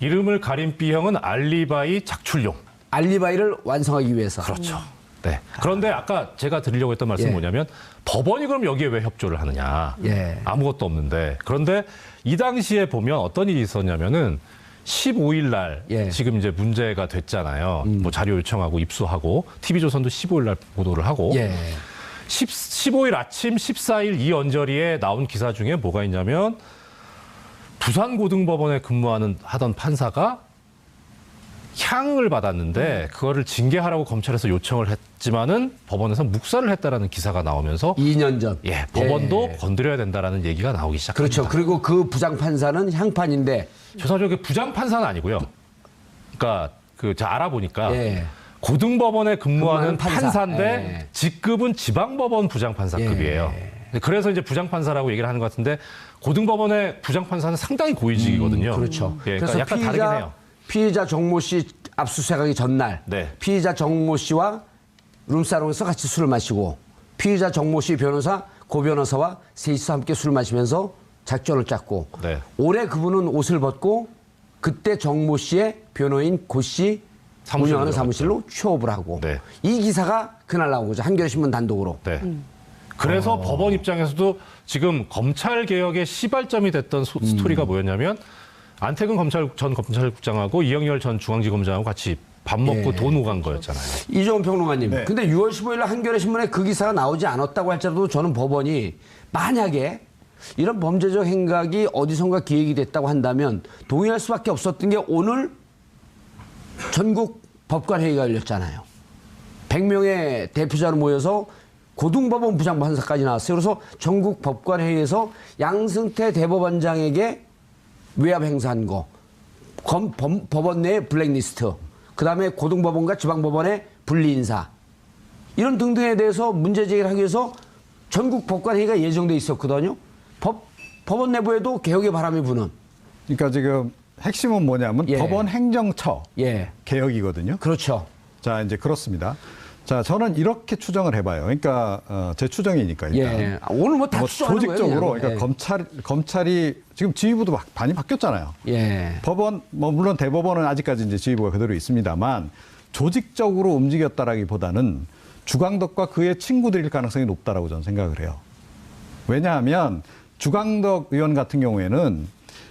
이름을 가린 B형은 알리바이 작출용. 알리바이를 완성하기 위해서. 그렇죠. 네. 그런데 아까 제가 드리려고 했던 말씀은 예. 뭐냐면 법원이 그럼 여기에 왜 협조를 하느냐. 예. 아무것도 없는데. 그런데 이 당시에 보면 어떤 일이 있었냐면은 15일 날 예. 지금 이제 문제가 됐잖아요. 뭐 자료 요청하고 입수하고 TV조선도 15일 날 보도를 하고 예. 15일 아침 14일 이 언저리에 나온 기사 중에 뭐가 있냐면 부산고등법원에 하던 판사가 향을 받았는데 그거를 징계하라고 검찰에서 요청을 했지만은 법원에서 묵살을 했다라는 기사가 나오면서 2년 전. 예, 법원도 예. 건드려야 된다라는 얘기가 나오기 시작합니다. 그렇죠. 그리고 그 부장판사는 향판인데 죄송하죠. 부장판사는 아니고요. 그러니까 제가 알아보니까 예. 고등법원에 근무하는 판사. 판사인데 예. 직급은 지방법원 부장판사급이에요. 그래서 이제 부장판사라고 얘기를 하는 것 같은데 고등법원의 부장판사는 상당히 고위직이거든요. 그렇죠. 예, 그러니까 그래서 약간 다르긴 해요. 피의자 정모 씨 압수수색하기 전날 네. 피의자 정모 씨와 룸사롱에서 같이 술을 마시고 피의자 정모 씨 변호사 고 변호사와 셋이서 함께 술을 마시면서 작전을 짰고 네. 올해 그분은 옷을 벗고 그때 정모 씨의 변호인 고 씨 사무실로 운영하는 들어갔죠. 사무실로 취업을 하고 네. 이 기사가 그날 나온 거죠. 한겨레신문 단독으로. 네. 그래서 법원 입장에서도 지금 검찰 개혁의 시발점이 됐던 스토리가 뭐였냐면 안태근 전 검찰국장하고 이영렬 전 중앙지검장하고 같이 밥 먹고 예. 돈 오간 거였잖아요. 이종훈 평론가님. 네. 근데 6월 15일 날 한겨레 신문에 그 기사가 나오지 않았다고 할지라도 저는 법원이 만약에 이런 범죄적 행각이 어디선가 기획이 됐다고 한다면 동의할 수밖에 없었던 게 오늘 전국 법관회의가 열렸잖아요. 100명의 대표자로 모여서 고등법원 부장판사까지 나왔어요. 그래서 전국 법관회의에서 양승태 대법원장에게 외압 행사한 거, 법원 내 블랙리스트, 그다음에 고등법원과 지방법원의 분리인사 이런 등등에 대해서 문제 제기를 하기 위해서 전국 법관회의가 예정돼 있었거든요. 법원 내부에도 개혁의 바람이 부는. 그러니까 지금 핵심은 뭐냐면 예. 법원 행정처 예, 개혁이거든요. 그렇죠. 자, 이제 그렇습니다. 자, 저는 이렇게 추정을 해봐요. 그러니까 제 추정이니까 일단. 예, 오늘 뭐 다 추정하는 거예요. 조직적으로 그냥. 그러니까 검찰이 지금 지휘부도 많이 바뀌었잖아요. 예. 법원 뭐 물론 대법원은 아직까지 이제 지휘부가 그대로 있습니다만 조직적으로 움직였다라기보다는 주광덕과 그의 친구들일 가능성이 높다라고 저는 생각을 해요. 왜냐하면 주광덕 의원 같은 경우에는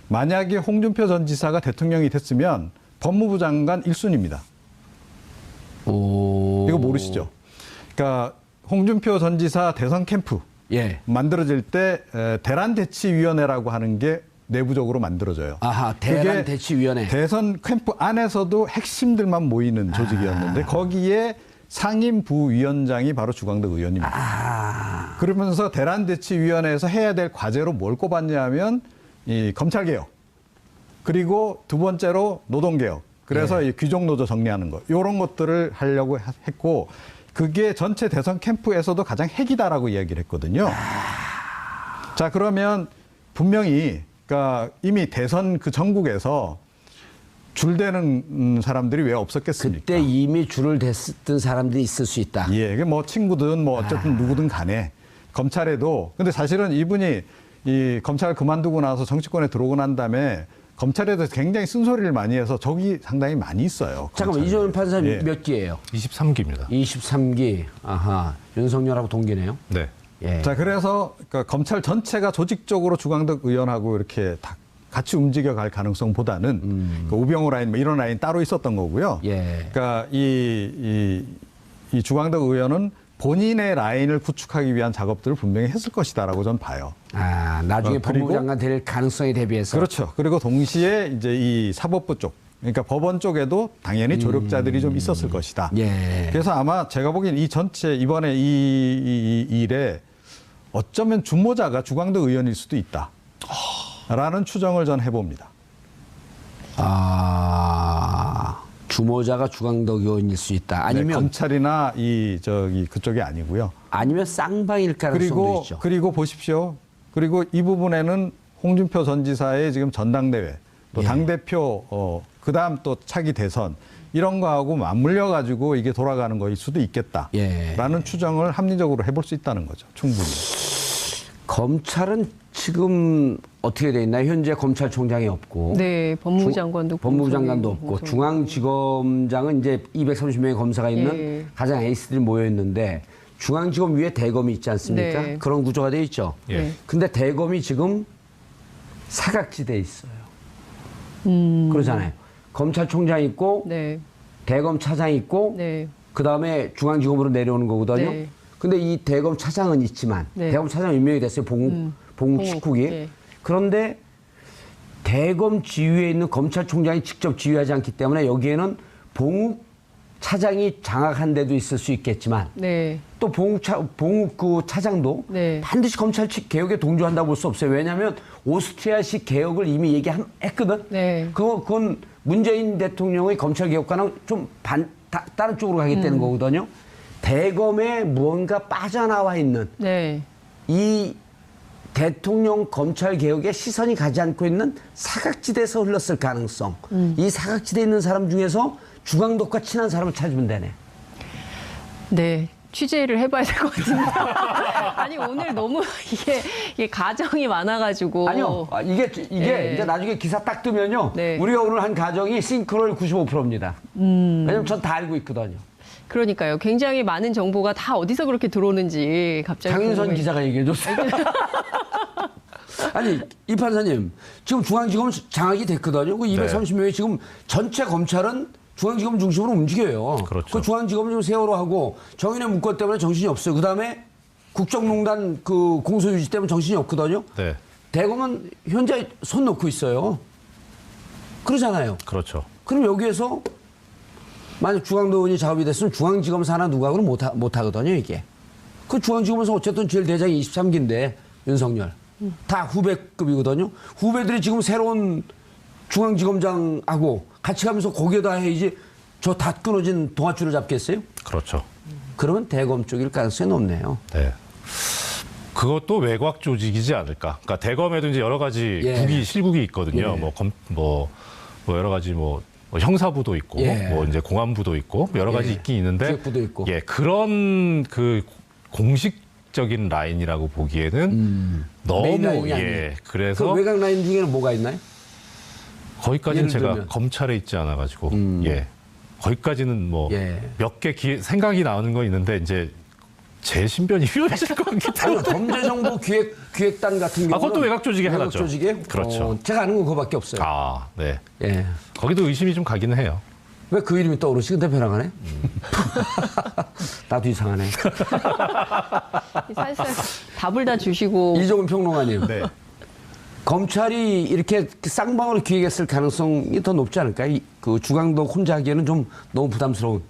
만약에 홍준표 전 지사가 대통령이 됐으면 법무부 장관 1순위입니다. 오. 이거 모르시죠? 그러니까 홍준표 전 지사 대선 캠프 예. 만들어질 때 대란대치위원회라고 하는 게 내부적으로 만들어져요. 아하, 그게 대란대치위원회. 대선 캠프 안에서도 핵심들만 모이는 조직이었는데 거기에 상임 부위원장이 바로 주광덕 의원입니다. 그러면서 대란대치위원회에서 해야 될 과제로 뭘 꼽았냐면 이 검찰개혁 그리고 두 번째로 노동개혁 그래서 이 귀족노조 정리하는 것 이런 것들을 하려고 했고 그게 전체 대선 캠프에서도 가장 핵이다라고 이야기를 했거든요. 자 그러면 분명히 그러니까 이미 대선 그 전국에서 줄대는 사람들이 왜 없었겠습니까? 그때 이미 줄을 댔던 사람들이 있을 수 있다. 예, 이게 뭐 친구든 뭐 어쨌든 누구든 간에 검찰에도 근데 사실은 이분이 이 검찰 그만두고 나서 정치권에 들어오고 난 다음에 검찰에 대해서 굉장히 쓴소리를 많이 해서 적이 상당히 많이 있어요. 잠깐만, 검찰에. 이종훈 판사 예. 몇 기예요? 23기입니다. 23기. 아하, 윤석열하고 동기네요. 네. 예. 자, 그래서 그러니까 검찰 전체가 조직적으로 주광덕 의원하고 이렇게 다 같이 움직여 갈 가능성보다는 그 우병우 라인 뭐 이런 라인 따로 있었던 거고요. 예. 그러니까 이 주광덕 의원은 본인의 라인을 구축하기 위한 작업들을 분명히 했을 것이다라고 저는 봐요. 아, 나중에 그리고- 법무부 장관 될 가능성에 대비해서. 그렇죠. 그리고 동시에 이제 이 사법부 쪽, 그러니까 법원 쪽에도 당연히 조력자들이 좀 있었을 것이다. 예. 그래서 아마 제가 보기엔 이 전체 이번에 이 일에 어쩌면 주모자가 주광덕 의원일 수도 있다. 라는 추정을 전 해봅니다. 아, 주모자가 주광덕 의원일 수 있다. 네, 아니면 검찰이나 그쪽이 아니고요. 아니면 쌍방일 가능성도 있죠. 그리고 보십시오. 그리고 이 부분에는 홍준표 전 지사의 지금 전당대회, 또 예. 당대표, 그다음 또 차기 대선 이런 거하고 맞물려 가지고 이게 돌아가는 거일 수도 있겠다라는 예. 추정을 합리적으로 해볼 수 있다는 거죠. 충분히. 검찰은 지금 어떻게 돼 있나요? 현재 검찰총장이 없고. 네, 법무부 장관도 법무부 장관도 공소에 없고 중앙지검장은 이제 230명의 검사가 있는 예. 가장 에이스들이 모여 있는데 중앙지검 위에 대검이 있지 않습니까? 네. 그런 구조가 돼 있죠. 예. 네. 근데 대검이 지금 사각지대에 있어요. 그러잖아요. 검찰총장 있고 네, 대검 차장 있고 네, 그다음에 중앙지검으로 내려오는 거거든요. 네. 근데 이 대검 차장은 있지만 네. 대검 차장 임명이 됐어요. 봉욱 봉욱, 식국이. 예. 그런데 대검 지휘에 있는 검찰총장이 직접 지휘하지 않기 때문에 여기에는 봉욱 차장이 장악한 데도 있을 수 있겠지만 네, 또 봉욱 그 차장도 네. 반드시 검찰 개혁에 동조한다고 볼 수 없어요. 왜냐하면 오스트리아식 개혁을 이미 얘기했거든. 네. 그건 문재인 대통령의 검찰 개혁과는 좀 다른 쪽으로 가겠다는 거거든요. 대검에 무언가 빠져나와 있는 네. 이 대통령 검찰 개혁에 시선이 가지 않고 있는 사각지대에서 흘렀을 가능성. 이 사각지대에 있는 사람 중에서 주광덕과 친한 사람을 찾으면 되네. 네. 취재를 해봐야 될 것 같습니다. 아니 오늘 너무 이게 가정이 많아가지고. 아니요. 이게 네. 이제 나중에 기사 딱 뜨면요. 네. 우리가 오늘 한 가정이 싱크로율 95%입니다. 왜냐면 전 다 알고 있거든요. 그러니까요. 굉장히 많은 정보가 다 어디서 그렇게 들어오는지 갑자기. 장윤선 궁금해요. 기자가 얘기해줬어요. 아니, 이 판사님, 지금 중앙지검 장악이 됐거든요. 그 230명이 지금 전체 검찰은 중앙지검 중심으로 움직여요. 그렇죠. 그 중앙지검은 지금 세월호 하고 정인의 문건 때문에 정신이 없어요. 그다음에 국정농단 그 공소유지 때문에 정신이 없거든요. 네. 대검은 현재 손 놓고 있어요. 그러잖아요. 그렇죠. 그럼 여기에서 만약 중앙도원이 작업이 됐으면 중앙지검 산하 누가 그럼 못 하거든요, 이게. 그 중앙지검에서 어쨌든 제일 대장이 23기인데 윤석열. 다 후배급이거든요. 후배들이 지금 새로운 중앙지검장하고 같이 가면서 거기에다 해야지 저 다 끊어진 동아줄을 잡겠어요? 그렇죠. 그러면 대검 쪽일 가능성이 높네요. 네. 그것도 외곽 조직이지 않을까. 그러니까 대검에도 이제 여러 가지 예. 국이 실국이 있거든요. 예. 뭐 여러 가지 뭐 형사부도 있고, 예. 뭐 이제 공안부도 있고 여러 가지 예. 있긴 있는데, 기획부도 있고. 예, 그런 그 공식적인 라인이라고 보기에는 너무 메인 라인이 예. 아니에요. 그래서 그 외곽 라인 중에는 뭐가 있나요? 거기까지는 예를 제가 들면. 검찰에 있지 않아가지고 예. 거기까지는 뭐 몇 개 예. 생각이 나오는 건 있는데 이제 제 신변이 위험해질 것 같기 때문에. 아니, 범죄정보기획단 같은 경우는 그것도 외곽 조직에 외곽 하나죠. 조직에? 그렇죠. 제가 아는 건 그거밖에 없어요. 아, 네. 예. 거기도 의심이 좀 가기는 해요. 왜 그 이름이 떠오르지? 근데 변화가네. 나도 이상하네. 사실상 답을 다 주시고 이종훈 평론가님. 네. 검찰이 이렇게 쌍방으로 기획했을 가능성이 더 높지 않을까? 그 주강도 혼자 하기에는 좀 너무 부담스러운.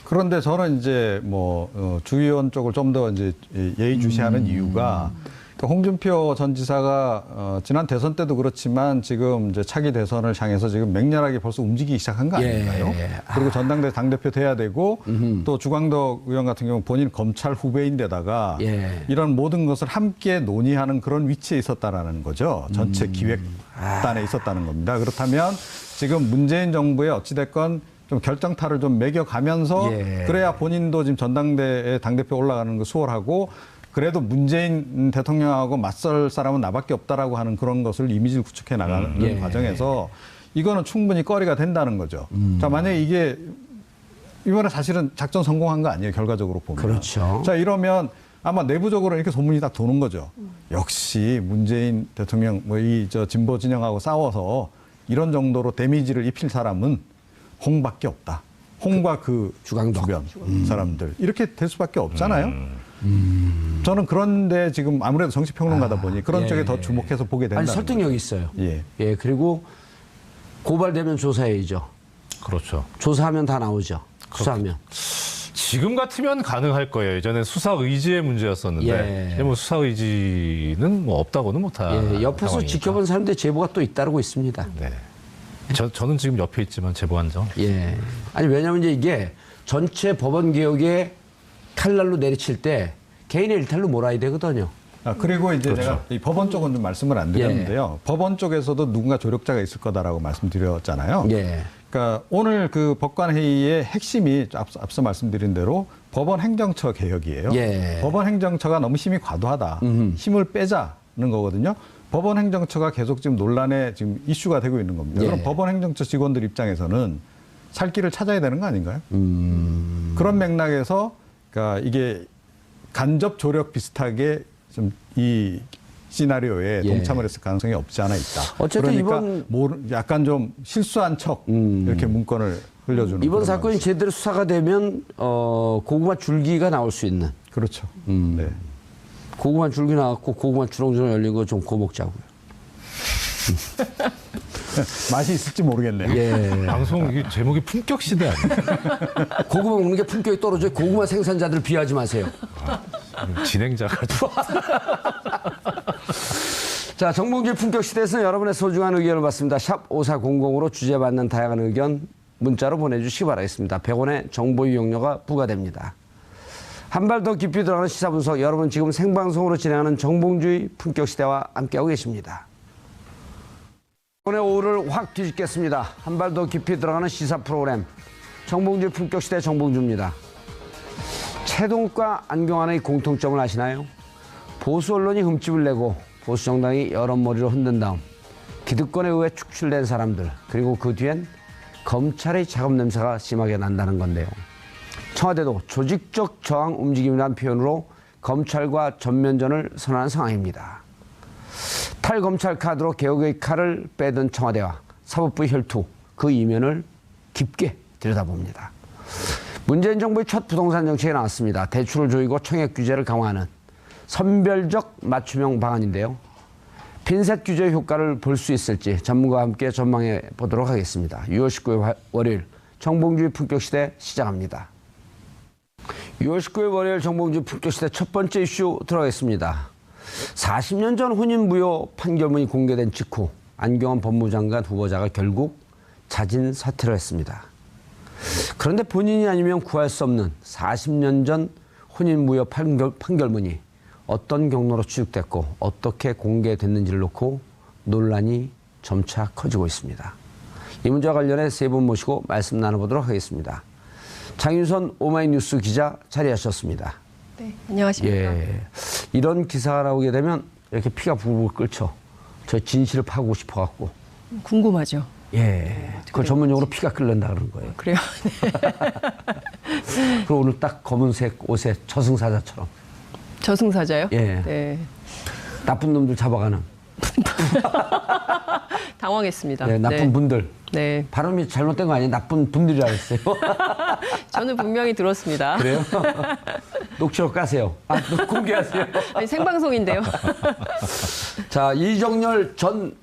그런데 저는 이제 뭐 주의원 쪽을 좀 더 이제 예의주시하는 이유가 홍준표 전 지사가 지난 대선 때도 그렇지만 지금 이제 차기 대선을 향해서 지금 맹렬하게 벌써 움직이기 시작한 거 아닌가요? 예. 그리고 전당대 당대표 돼야 되고 또 주광덕 의원 같은 경우 본인 검찰 후배인데다가 예. 이런 모든 것을 함께 논의하는 그런 위치에 있었다라는 거죠. 전체 기획단에 있었다는 겁니다. 그렇다면 지금 문재인 정부의 어찌됐건 좀 결정타를 좀 매겨가면서 예. 그래야 본인도 지금 전당대회 당대표 올라가는 거 수월하고 그래도 문재인 대통령하고 맞설 사람은 나밖에 없다라고 하는 그런 것을 이미지를 구축해 나가는 예. 과정에서 이거는 충분히 거리가 된다는 거죠. 자, 만약에 이게 이번에 사실은 작전 성공한 거 아니에요, 결과적으로 보면. 그렇죠. 자, 이러면 아마 내부적으로 이렇게 소문이 딱 도는 거죠. 역시 문재인 대통령 뭐 이 저 진보 진영하고 싸워서 이런 정도로 데미지를 입힐 사람은 홍밖에 없다. 홍과 그 주광덕. 주변 사람들 이렇게 될 수밖에 없잖아요. 저는 그런데 지금 아무래도 정치평론가다 보니 그런 예. 쪽에 더 주목해서 보게 된다. 아니, 설득력이 있어요. 예. 예, 그리고 고발되면 조사해야죠. 그렇죠. 조사하면 다 나오죠. 수사하면. 지금 같으면 가능할 거예요. 예전에 수사 의지의 문제였었는데 예. 뭐 수사 의지는 뭐 없다고는 못할 예, 옆에서 상황이니까. 지켜본 사람들 제보가 또 잇따르고 있습니다. 네. 저는 지금 옆에 있지만 제보한 점. 예. 아니, 왜냐면 이제 이게 전체 법원 개혁에 칼날로 내리칠 때 개인의 일탈로 몰아야 되거든요. 그리고 이제 그렇죠. 제가 이 법원 쪽은 좀 말씀을 안 드렸는데요. 법원 쪽에서도 누군가 조력자가 있을 거다라고 말씀드렸잖아요. 예. 그러니까 오늘 그 법관회의의 핵심이 앞서 말씀드린 대로 법원 행정처 개혁이에요. 예. 법원 행정처가 너무 힘이 과도하다. 힘을 빼자는 거거든요. 법원 행정처가 계속 지금 논란에 지금 이슈가 되고 있는 겁니다. 예. 그럼 법원 행정처 직원들 입장에서는 살 길을 찾아야 되는 거 아닌가요? 그런 맥락에서 그러니까 이게 간접 조력 비슷하게 좀 이 시나리오에 예. 동참을 했을 가능성이 없지 않아 있다. 어쨌든 그러니까 약간 좀 실수한 척 이렇게 문건을 흘려주는 이번 그런 사건이 방식. 제대로 수사가 되면 고구마 줄기가 나올 수 있는. 그렇죠. 네. 고구마 줄기 나왔고 고구마 주렁주렁 열린 거 좀 구워 먹자고요. 맛이 있을지 모르겠네요. 예. 방송 이게 제목이 품격 시대 아니에요? 고구마 먹는 게 품격이 떨어져요. 고구마 생산자들 비하지 마세요. 진행자가 좀. 자, 정봉주의 품격 시대에서 여러분의 소중한 의견을 받습니다. 샵 5400으로 주제받는 다양한 의견 문자로 보내주시기 바라겠습니다. 100원의 정보 이용료가 부과됩니다. 한 발 더 깊이 들어가는 시사 분석, 여러분 지금 생방송으로 진행하는 정봉주의 품격 시대와 함께하고 계십니다. 오늘 오후를 확 뒤집겠습니다. 한 발 더 깊이 들어가는 시사 프로그램 정봉주의 품격 시대 정봉주입니다. 최동욱과 안경환의 공통점을 아시나요? 보수 언론이 흠집을 내고 보수 정당이 여론머리로 흔든 다음 기득권에 의해 축출된 사람들, 그리고 그 뒤엔 검찰의 작업 냄새가 심하게 난다는 건데요. 청와대도 조직적 저항 움직임이라는 표현으로 검찰과 전면전을 선언한 상황입니다. 탈검찰 카드로 개혁의 칼을 빼든 청와대와 사법부의 혈투, 그 이면을 깊게 들여다봅니다. 문재인 정부의 첫 부동산 정책이 나왔습니다. 대출을 조이고 청약 규제를 강화하는 선별적 맞춤형 방안인데요. 핀셋 규제 효과를 볼 수 있을지 전문가와 함께 전망해 보도록 하겠습니다. 6월 19일 월요일 정봉주의 품격시대 시작합니다. 6월 19일 월요일 정봉주의 품격시대 첫 번째 이슈 들어가겠습니다. 40년 전 혼인무효 판결문이 공개된 직후 안경원 법무장관 후보자가 결국 자진 사퇴를 했습니다. 그런데 본인이 아니면 구할 수 없는 40년 전 혼인무효 판결문이 어떤 경로로 취득됐고 어떻게 공개됐는지를 놓고 논란이 점차 커지고 있습니다. 이 문제와 관련해 세 분 모시고 말씀 나눠보도록 하겠습니다. 장윤선 오마이뉴스 기자 자리하셨습니다. 네, 안녕하십니까. 예, 이런 기사가 나오게 되면 이렇게 피가 부글부글 끓죠. 저 진실을 파고 싶어갖고. 궁금하죠. 예, 그걸 전문용어로 피가 끓는다 그러는 거예요. 그래요. 그리고 오늘 딱 검은색 옷에 저승사자처럼. 저승사자요? 예. 네. 나쁜 놈들 잡아가는. 당황했습니다. 네, 나쁜 분들. 네. 발음이 잘못된 거 아니에요? 나쁜 분들이라 했어요. 저는 분명히 들었습니다. 그래요? 녹취록 까세요. 아, 공개하세요. 아니, 생방송인데요. 자, 이정열 전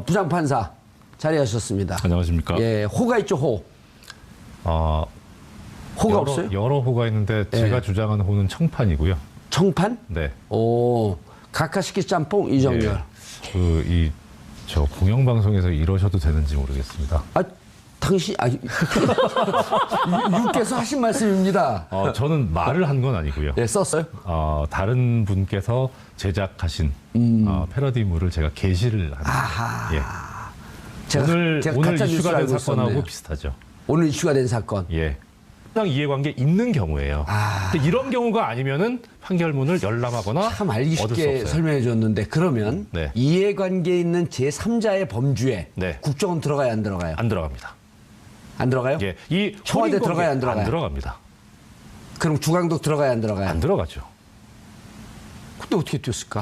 부장판사 자리하셨습니다. 안녕하십니까? 예, 호가 있죠, 호. 호가 없어요? 여러 호가 있는데 제가 주장하는 호는 청판이고요. 청판? 네. 오, 가카시키 짬뽕 이정열. 저 공영방송에서 이러셔도 되는지 모르겠습니다. 아, 당신, 유께서 하신 말씀입니다. 저는 말을 한 건 아니고요. 네, 썼어요? 다른 분께서 제작하신 패러디물을 제가 게시를 합니다. 아하. 예. 제가 오늘 가짜 뉴스를 이슈가 된 알고 사건하고 있었네요. 비슷하죠. 오늘 이슈가 된 사건. 예. 해당 이해관계 있는 경우예요. 근데 이런 경우가 아니면은 판결문을 열람하거나 참 알기 얻을 수 쉽게 없어요. 설명해 줬는데 그러면 네. 이해관계에 있는 제3자의 범주에 네. 국정은 들어가요, 안 들어가요? 안 들어갑니다. 안 들어가요? 예. 이 청와대 혼인관계 들어가요, 안 들어가요? 안 들어갑니다. 그럼 주광덕 들어가요, 안 들어가요? 안 들어가죠. 그때 어떻게 뛰었을까?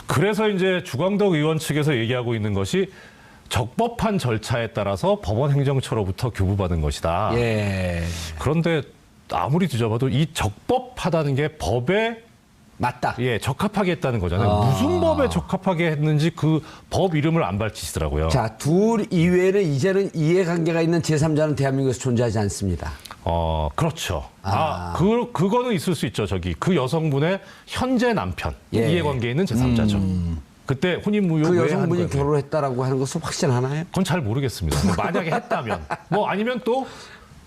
그래서 이제 주광덕 의원 측에서 얘기하고 있는 것이 적법한 절차에 따라서 법원 행정처로부터 교부받은 것이다. 예. 그런데 아무리 뒤져봐도 이 적법하다는 게 법에 맞다. 적합하게 했다는 거잖아요. 무슨 법에 적합하게 했는지 그 법 이름을 안 밝히시더라고요. 자, 둘 이외에는 이제는 이해관계가 있는 제3자는 대한민국에서 존재하지 않습니다. 그렇죠. 그거는 있을 수 있죠. 그 여성분의 현재 남편 예. 이해관계에 있는 제3자죠. 그때 혼인무효 그 왜 여성분이 한 거예요? 결혼했다라고 하는 것은 확신하나요? 그건 잘 모르겠습니다. 만약에 했다면 아니면 또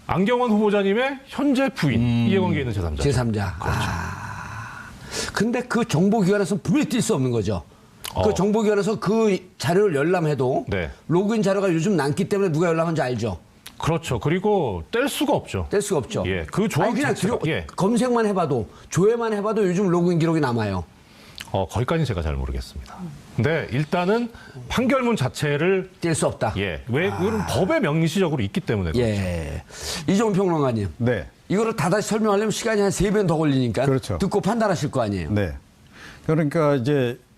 안경원 후보자님의 현재 부인 이해관계에 있는 제3자죠. 제3자. 그렇죠. 근데 그 정보기관에서 분명히 뛸 수 없는 거죠. 그 정보기관에서 그 자료를 열람해도 네. 로그인 자료가 요즘 남기 때문에 누가 열람한지 알죠. 그렇죠. 그리고 뗄 수가 없죠. 뗄 수가 없죠. 예, 그 조항 그냥 자체가, 예. 검색만 해봐도 조회만 해봐도 요즘 로그인 기록이 남아요. 거기까지는 제가 잘 모르겠습니다. 근데 일단은 판결문 자체를 뗄 수 없다. 이건 법에 명시적으로 있기 때문에 그렇죠. 예. 이종훈 평론가님. 네. 이거를 다시 설명하려면 시간이 한 3배 더 걸리니까 그렇죠. 듣고 판단하실 거 아니에요. 네. 그러니까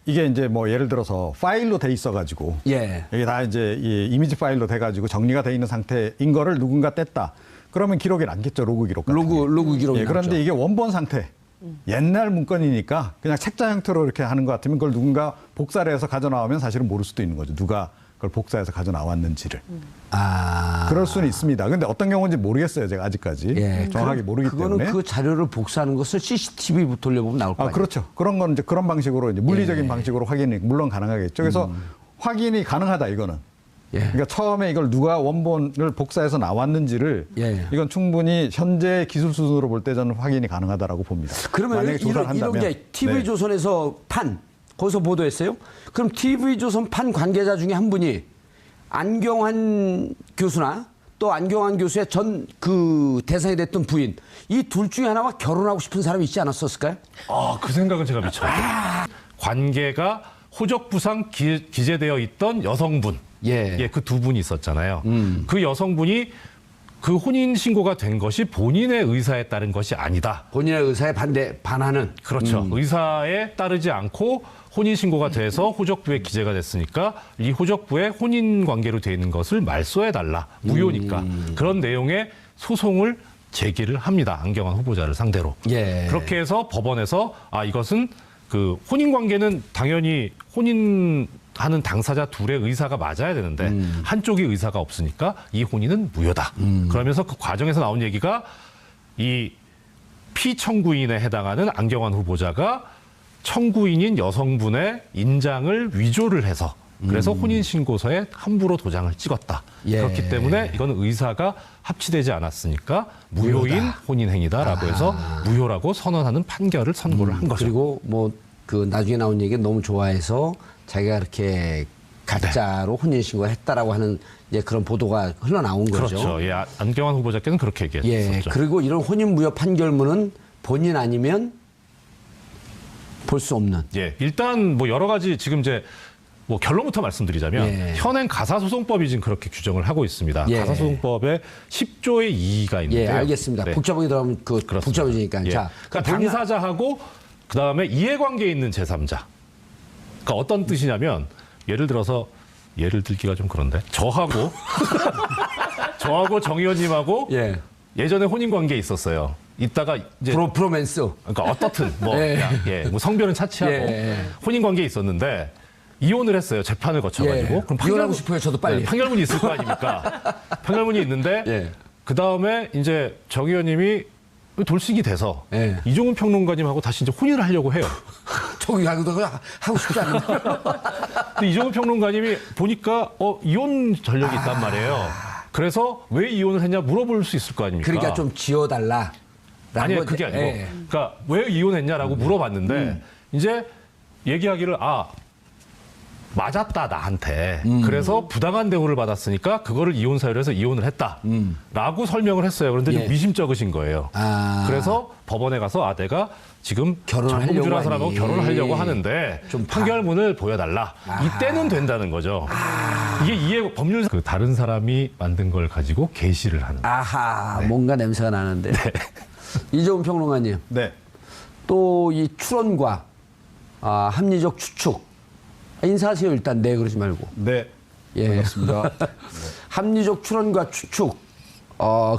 이게 뭐 예를 들어서 파일로 돼 있어가지고 예. 이게 다 이제 이 이미지 파일로 돼가지고 정리가 돼 있는 상태인 거를 누군가 뗐다. 그러면 기록에 남겠죠. 로그 기록 같은 게. 로그 기록이 예, 그런데 남죠. 이게 원본 상태. 옛날 문건이니까 그냥 책자 형태로 이렇게 하는 것 같으면 그걸 누군가 복사를 해서 가져 나오면 사실은 모를 수도 있는 거죠. 누가 그걸 복사해서 가져 나왔는지를. 그럴 수는 있습니다. 근데 어떤 경우인지 모르겠어요. 제가 아직까지. 예. 정확하게 모르기 그거는 때문에. 그 자료를 복사하는 것을 CCTV 돌려보면 나올 거 아니에요. 그렇죠. 그런 건 이제 그런 방식으로 이제 물리적인 방식으로 확인이 물론 가능하겠죠. 그래서 확인이 가능하다 이거는. 예. 그러니까 처음에 이걸 누가 원본을 복사해서 나왔는지를 예. 이건 충분히 현재 기술 수준으로 볼 때 저는 확인이 가능하다라고 봅니다. 그러면 만약에 조사를 이런 한다면 게 TV조선에서 거기서 보도했어요? 그럼 TV조선 판 관계자 중에 한 분이 안경환 교수나 또 안경환 교수의 전 그 대상이 됐던 부인 이 둘 중에 하나와 결혼하고 싶은 사람이 있지 않았었을까요? 그 생각은 제가 미처 못했어요. 관계가 호적부상 기재되어 있던 여성분. 그 두 분이 있었잖아요. 그 여성분이 그 혼인 신고가 된 것이 본인의 의사에 따른 것이 아니다. 본인의 의사에 반하는. 그렇죠. 의사에 따르지 않고 혼인 신고가 돼서 호적부에 기재가 됐으니까 이 호적부에 혼인 관계로 돼 있는 것을 말소해 달라. 무효니까. 그런 내용의 소송을 제기를 합니다. 안경환 후보자를 상대로. 예. 그렇게 해서 법원에서 이것은 그 혼인 관계는 당연히 혼인하는 당사자 둘의 의사가 맞아야 되는데 한쪽이 의사가 없으니까 이 혼인은 무효다. 그러면서 그 과정에서 나온 얘기가 이 피청구인에 해당하는 안경환 후보자가 청구인인 여성분의 인장을 위조를 해서 그래서 혼인신고서에 함부로 도장을 찍었다. 예. 그렇기 때문에 이거는 의사가 합치되지 않았으니까 무효인 혼인행위다라고 해서 무효라고 선언하는 판결을 선고를 한 거죠. 그리고 뭐 그 나중에 나온 얘기 너무 좋아해서 자기가 이렇게 가짜로 혼인신고를 했다라고 하는 그런 보도가 흘러나온 거죠. 그렇죠. 예, 안경환 후보자께는 그렇게 얘기했었죠. 예. 그리고 이런 혼인무효 판결문은 본인 아니면 볼 수 없는. 예, 일단 뭐 여러 가지 지금 이제 뭐 결론부터 말씀드리자면 예. 현행 가사소송법이 지금 그렇게 규정을 하고 있습니다. 예. 가사소송법에 10조의 2가 있는데요. 예, 알겠습니다. 네. 복잡하게 들어가면 그렇습니다. 복잡해지니까. 예. 자, 그러니까 당사자하고 그다음에 이해관계에 있는 제3자. 그러니까 어떤 뜻이냐면 예를 들어서 예를 들기가 좀 그런데 저하고 정 의원님하고 예. 예전에 혼인 관계에 있었어요. 이따가 이제 브로맨스. 그러니까 어떻든 뭐, 예. 뭐 성별은 차치하고 예. 혼인 관계에 있었는데 이혼을 했어요. 재판을 거쳐가지고. 예. 이혼하고 싶어요. 저도 빨리. 판결문이 있을 거 아닙니까? 판결문이 있는데 예. 그 다음에 이제 정 의원님이 돌싱이 돼서 예. 이종훈 평론가님하고 다시 이제 혼인을 하려고 해요. 저기 하고 싶지 않은데. 근데 이종훈 평론가님이 보니까 이혼 전력이 있단 말이에요. 그래서 왜 이혼을 했냐 물어볼 수 있을 거 아닙니까? 그러니까 좀 지어달라. 아니 그게 아니고, 예. 그러니까 왜 이혼했냐라고 물어봤는데 이제 얘기하기를 맞았다 나한테. 그래서 부당한 대우를 받았으니까 그거를 이혼 사유로 해서 이혼을 했다라고 설명을 했어요. 그런데 좀 예. 미심쩍으신 거예요. 그래서 법원에 가서 내가 지금 결혼을 정봉주라는 하려고 사람하고 하니. 결혼을 하려고 하는데 좀 판결문을 보여달라. 이때는 된다는 거죠. 이게 법률 그 다른 사람이 만든 걸 가지고 게시를 하는. 아하, 뭔가 냄새가 나는데. 이종훈 평론가님, 네. 또 이 추론과 합리적 추측. 인사하세요, 일단. 네, 그러지 말고. 네. 예. 반갑습니다. 합리적 추론과 추측,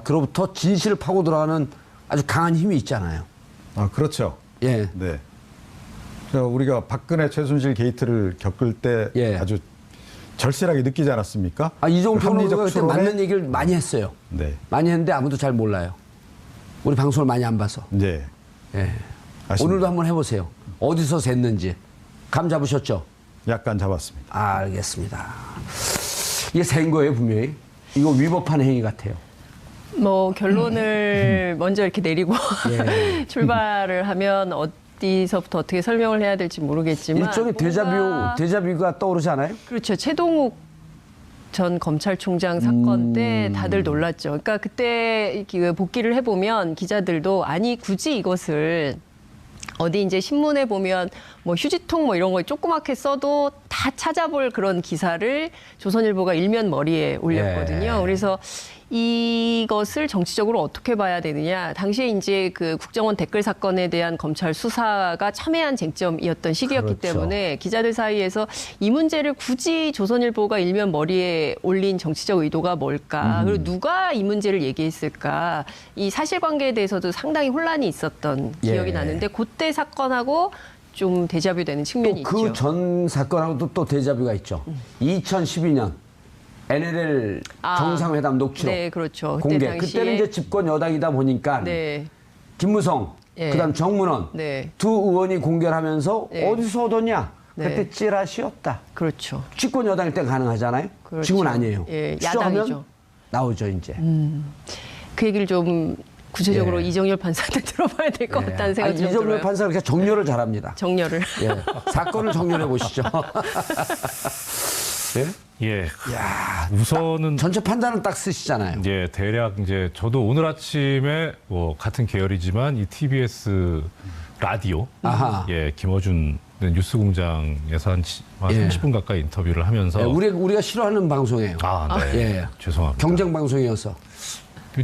그로부터 진실을 파고 들어가는 아주 강한 힘이 있잖아요. 그렇죠. 예. 네. 우리가 박근혜 최순실 게이트를 겪을 때 예. 아주 절실하게 느끼지 않았습니까? 이종훈 그 합리적 평론가가 그때 추론에- 맞는 얘기를 많이 했어요. 네. 많이 했는데 아무도 잘 몰라요. 우리 방송을 많이 안 봐서. 네. 예. 아쉽습니다. 오늘도 한번 해보세요. 어디서 샜는지. 감 잡으셨죠? 약간 잡았습니다. 알겠습니다. 이게 센 거예요, 분명히. 이거 위법한 행위 같아요. 뭐 결론을 먼저 이렇게 내리고 예. 출발을 하면 어디서부터 어떻게 설명을 해야 될지 모르겠지만 일종의 데자뷰가 떠오르지 않아요? 그렇죠. 최동욱 전 검찰총장 사건 때 다들 놀랐죠. 그러니까 그때 복기를 해보면 기자들도 굳이 이것을 어디 이제 신문에 보면 뭐 휴지통 뭐 이런 거 조그맣게 써도 다 찾아볼 그런 기사를 조선일보가 일면 머리에 올렸거든요. 예. 그래서 이것을 정치적으로 어떻게 봐야 되느냐. 당시에 이제 그 국정원 댓글 사건에 대한 검찰 수사가 첨예한 쟁점이었던 시기였기 그렇죠. 때문에 기자들 사이에서 이 문제를 굳이 조선일보가 일면 머리에 올린 정치적 의도가 뭘까? 그리고 누가 이 문제를 얘기했을까? 이 사실관계에 대해서도 상당히 혼란이 있었던 기억이 예. 나는데 그때 사건하고 좀 데자뷰 되는 측면이 또 있죠. 그 전 사건하고도 또 데자뷰가 있죠. 2012년 NLL 정상회담 녹취록 네, 그렇죠. 공개. 그때 당시에- 그때는 이제 집권 여당이다 보니까 네. 김무성, 예. 그다음 정문원 네. 두 의원이 공개를 하면서 네. 어디서 얻었냐? 네. 그때 찌라시였다. 그렇죠. 집권 여당일 때 가능하잖아요. 그렇죠. 지금은 아니에요. 예, 추정하면 야당이죠. 나오죠 이제. 그 얘기를 좀 구체적으로 예. 이정열 판사한테 들어봐야 될 것 예. 같다는 생각이 좀 이정열 들어요. 판사가 그렇게 정렬을 잘합니다. 정렬을. 예. 사건을 정렬해 보시죠. 예? 예. 우선은 전체 판단은 딱 쓰시잖아요. 이제 대략 이제 저도 오늘 아침에 뭐 같은 계열이지만 이 TBS 라디오 아하. 김어준 뉴스공장에서 한 예. 30분 가까이 인터뷰를 하면서 예, 우리가 싫어하는 방송이에요. 네. 예. 죄송합니다. 경쟁 방송이어서.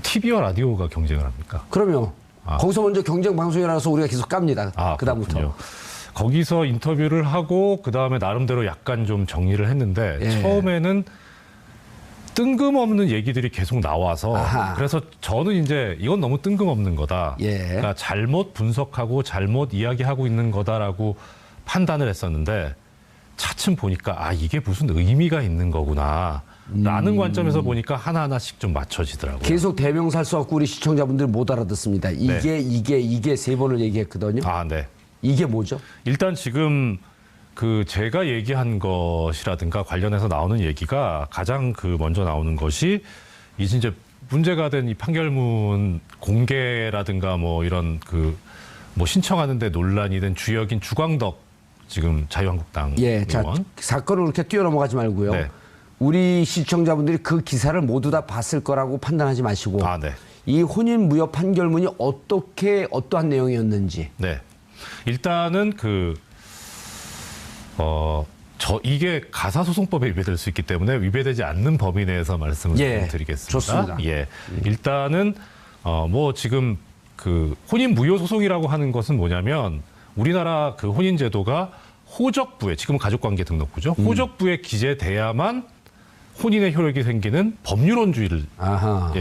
TV와 라디오가 경쟁을 합니까? 그러면 거기서 먼저 경쟁 방송이라서 우리가 계속 깝니다. 그다음부터. 그렇군요. 거기서 인터뷰를 하고 그 다음에 나름대로 약간 좀 정리를 했는데 예. 처음에는 뜬금없는 얘기들이 계속 나와서 아하. 그래서 저는 이제 이건 너무 뜬금없는 거다. 예. 그러니까 잘못 분석하고 잘못 이야기하고 있는 거다라고 판단을 했었는데 차츰 보니까 이게 무슨 의미가 있는 거구나. 라는 관점에서 보니까 하나하나씩 좀 맞춰지더라고요. 계속 대명사를 써갖고 우리 시청자분들 못 알아듣습니다. 이게 세 번을 얘기했거든요. 네. 이게 뭐죠? 일단 지금 그 제가 얘기한 것이라든가 관련해서 나오는 얘기가 가장 먼저 나오는 것이 이제 문제가 된 이 판결문 공개라든가 뭐 이런 뭐 신청하는데 논란이 된 주역인 주광덕 지금 자유한국당 자, 의원. 사건을 그렇게 뛰어넘어가지 말고요. 네. 우리 시청자분들이 그 기사를 모두 다 봤을 거라고 판단하지 마시고 네. 이 혼인 무효 판결문이 어떠한 내용이었는지. 네. 일단은 이게 가사소송법에 위배될 수 있기 때문에 위배되지 않는 범위 내에서 말씀을 드리겠습니다. 좋습니다. 일단은 뭐 지금 혼인 무효 소송이라고 하는 것은 뭐냐면 우리나라 혼인제도가 호적부에 지금은 가족관계 등록부죠. 호적부에 기재돼야만 혼인의 효력이 생기는 법률혼주의를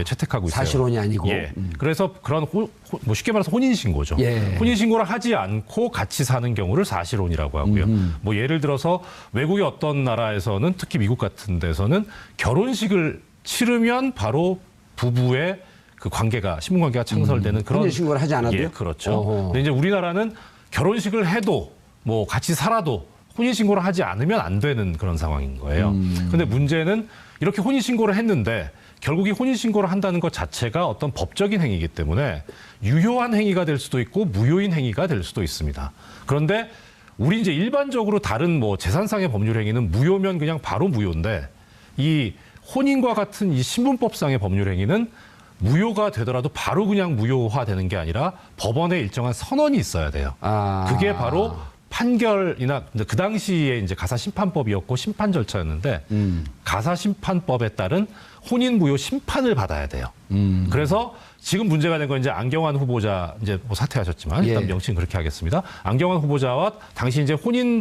채택하고 있어요. 사실혼이 아니고. 그래서 그런 뭐 쉽게 말해서 혼인신고죠. 혼인신고를 하지 않고 같이 사는 경우를 사실혼이라고 하고요. 뭐 예를 들어서 외국의 어떤 나라에서는 특히 미국 같은 데서는 결혼식을 치르면 바로 부부의 관계가 신분관계가 창설되는 그런 혼인신고를 하지 않아도요? 그렇죠. 근데 이제 우리나라는 결혼식을 해도 뭐 같이 살아도 혼인신고를 하지 않으면 안 되는 그런 상황인 거예요. 근데 문제는 이렇게 혼인신고를 했는데 결국 이 혼인신고를 한다는 것 자체가 어떤 법적인 행위이기 때문에 유효한 행위가 될 수도 있고 무효인 행위가 될 수도 있습니다. 그런데 우리 이제 일반적으로 다른 뭐 재산상의 법률 행위는 무효면 그냥 바로 무효인데 이 혼인과 같은 이 신분법상의 법률 행위는 무효가 되더라도 바로 그냥 무효화되는 게 아니라 법원에 일정한 선언이 있어야 돼요. 그게 바로 판결이나 그 당시에 이제 가사심판법이었고 심판 절차였는데 가사심판법에 따른 혼인 무효 심판을 받아야 돼요. 그래서 지금 문제가 된 건 이제 안경환 후보자 이제 뭐 사퇴하셨지만 일단 명칭 그렇게 하겠습니다. 안경환 후보자와 당시 이제 혼인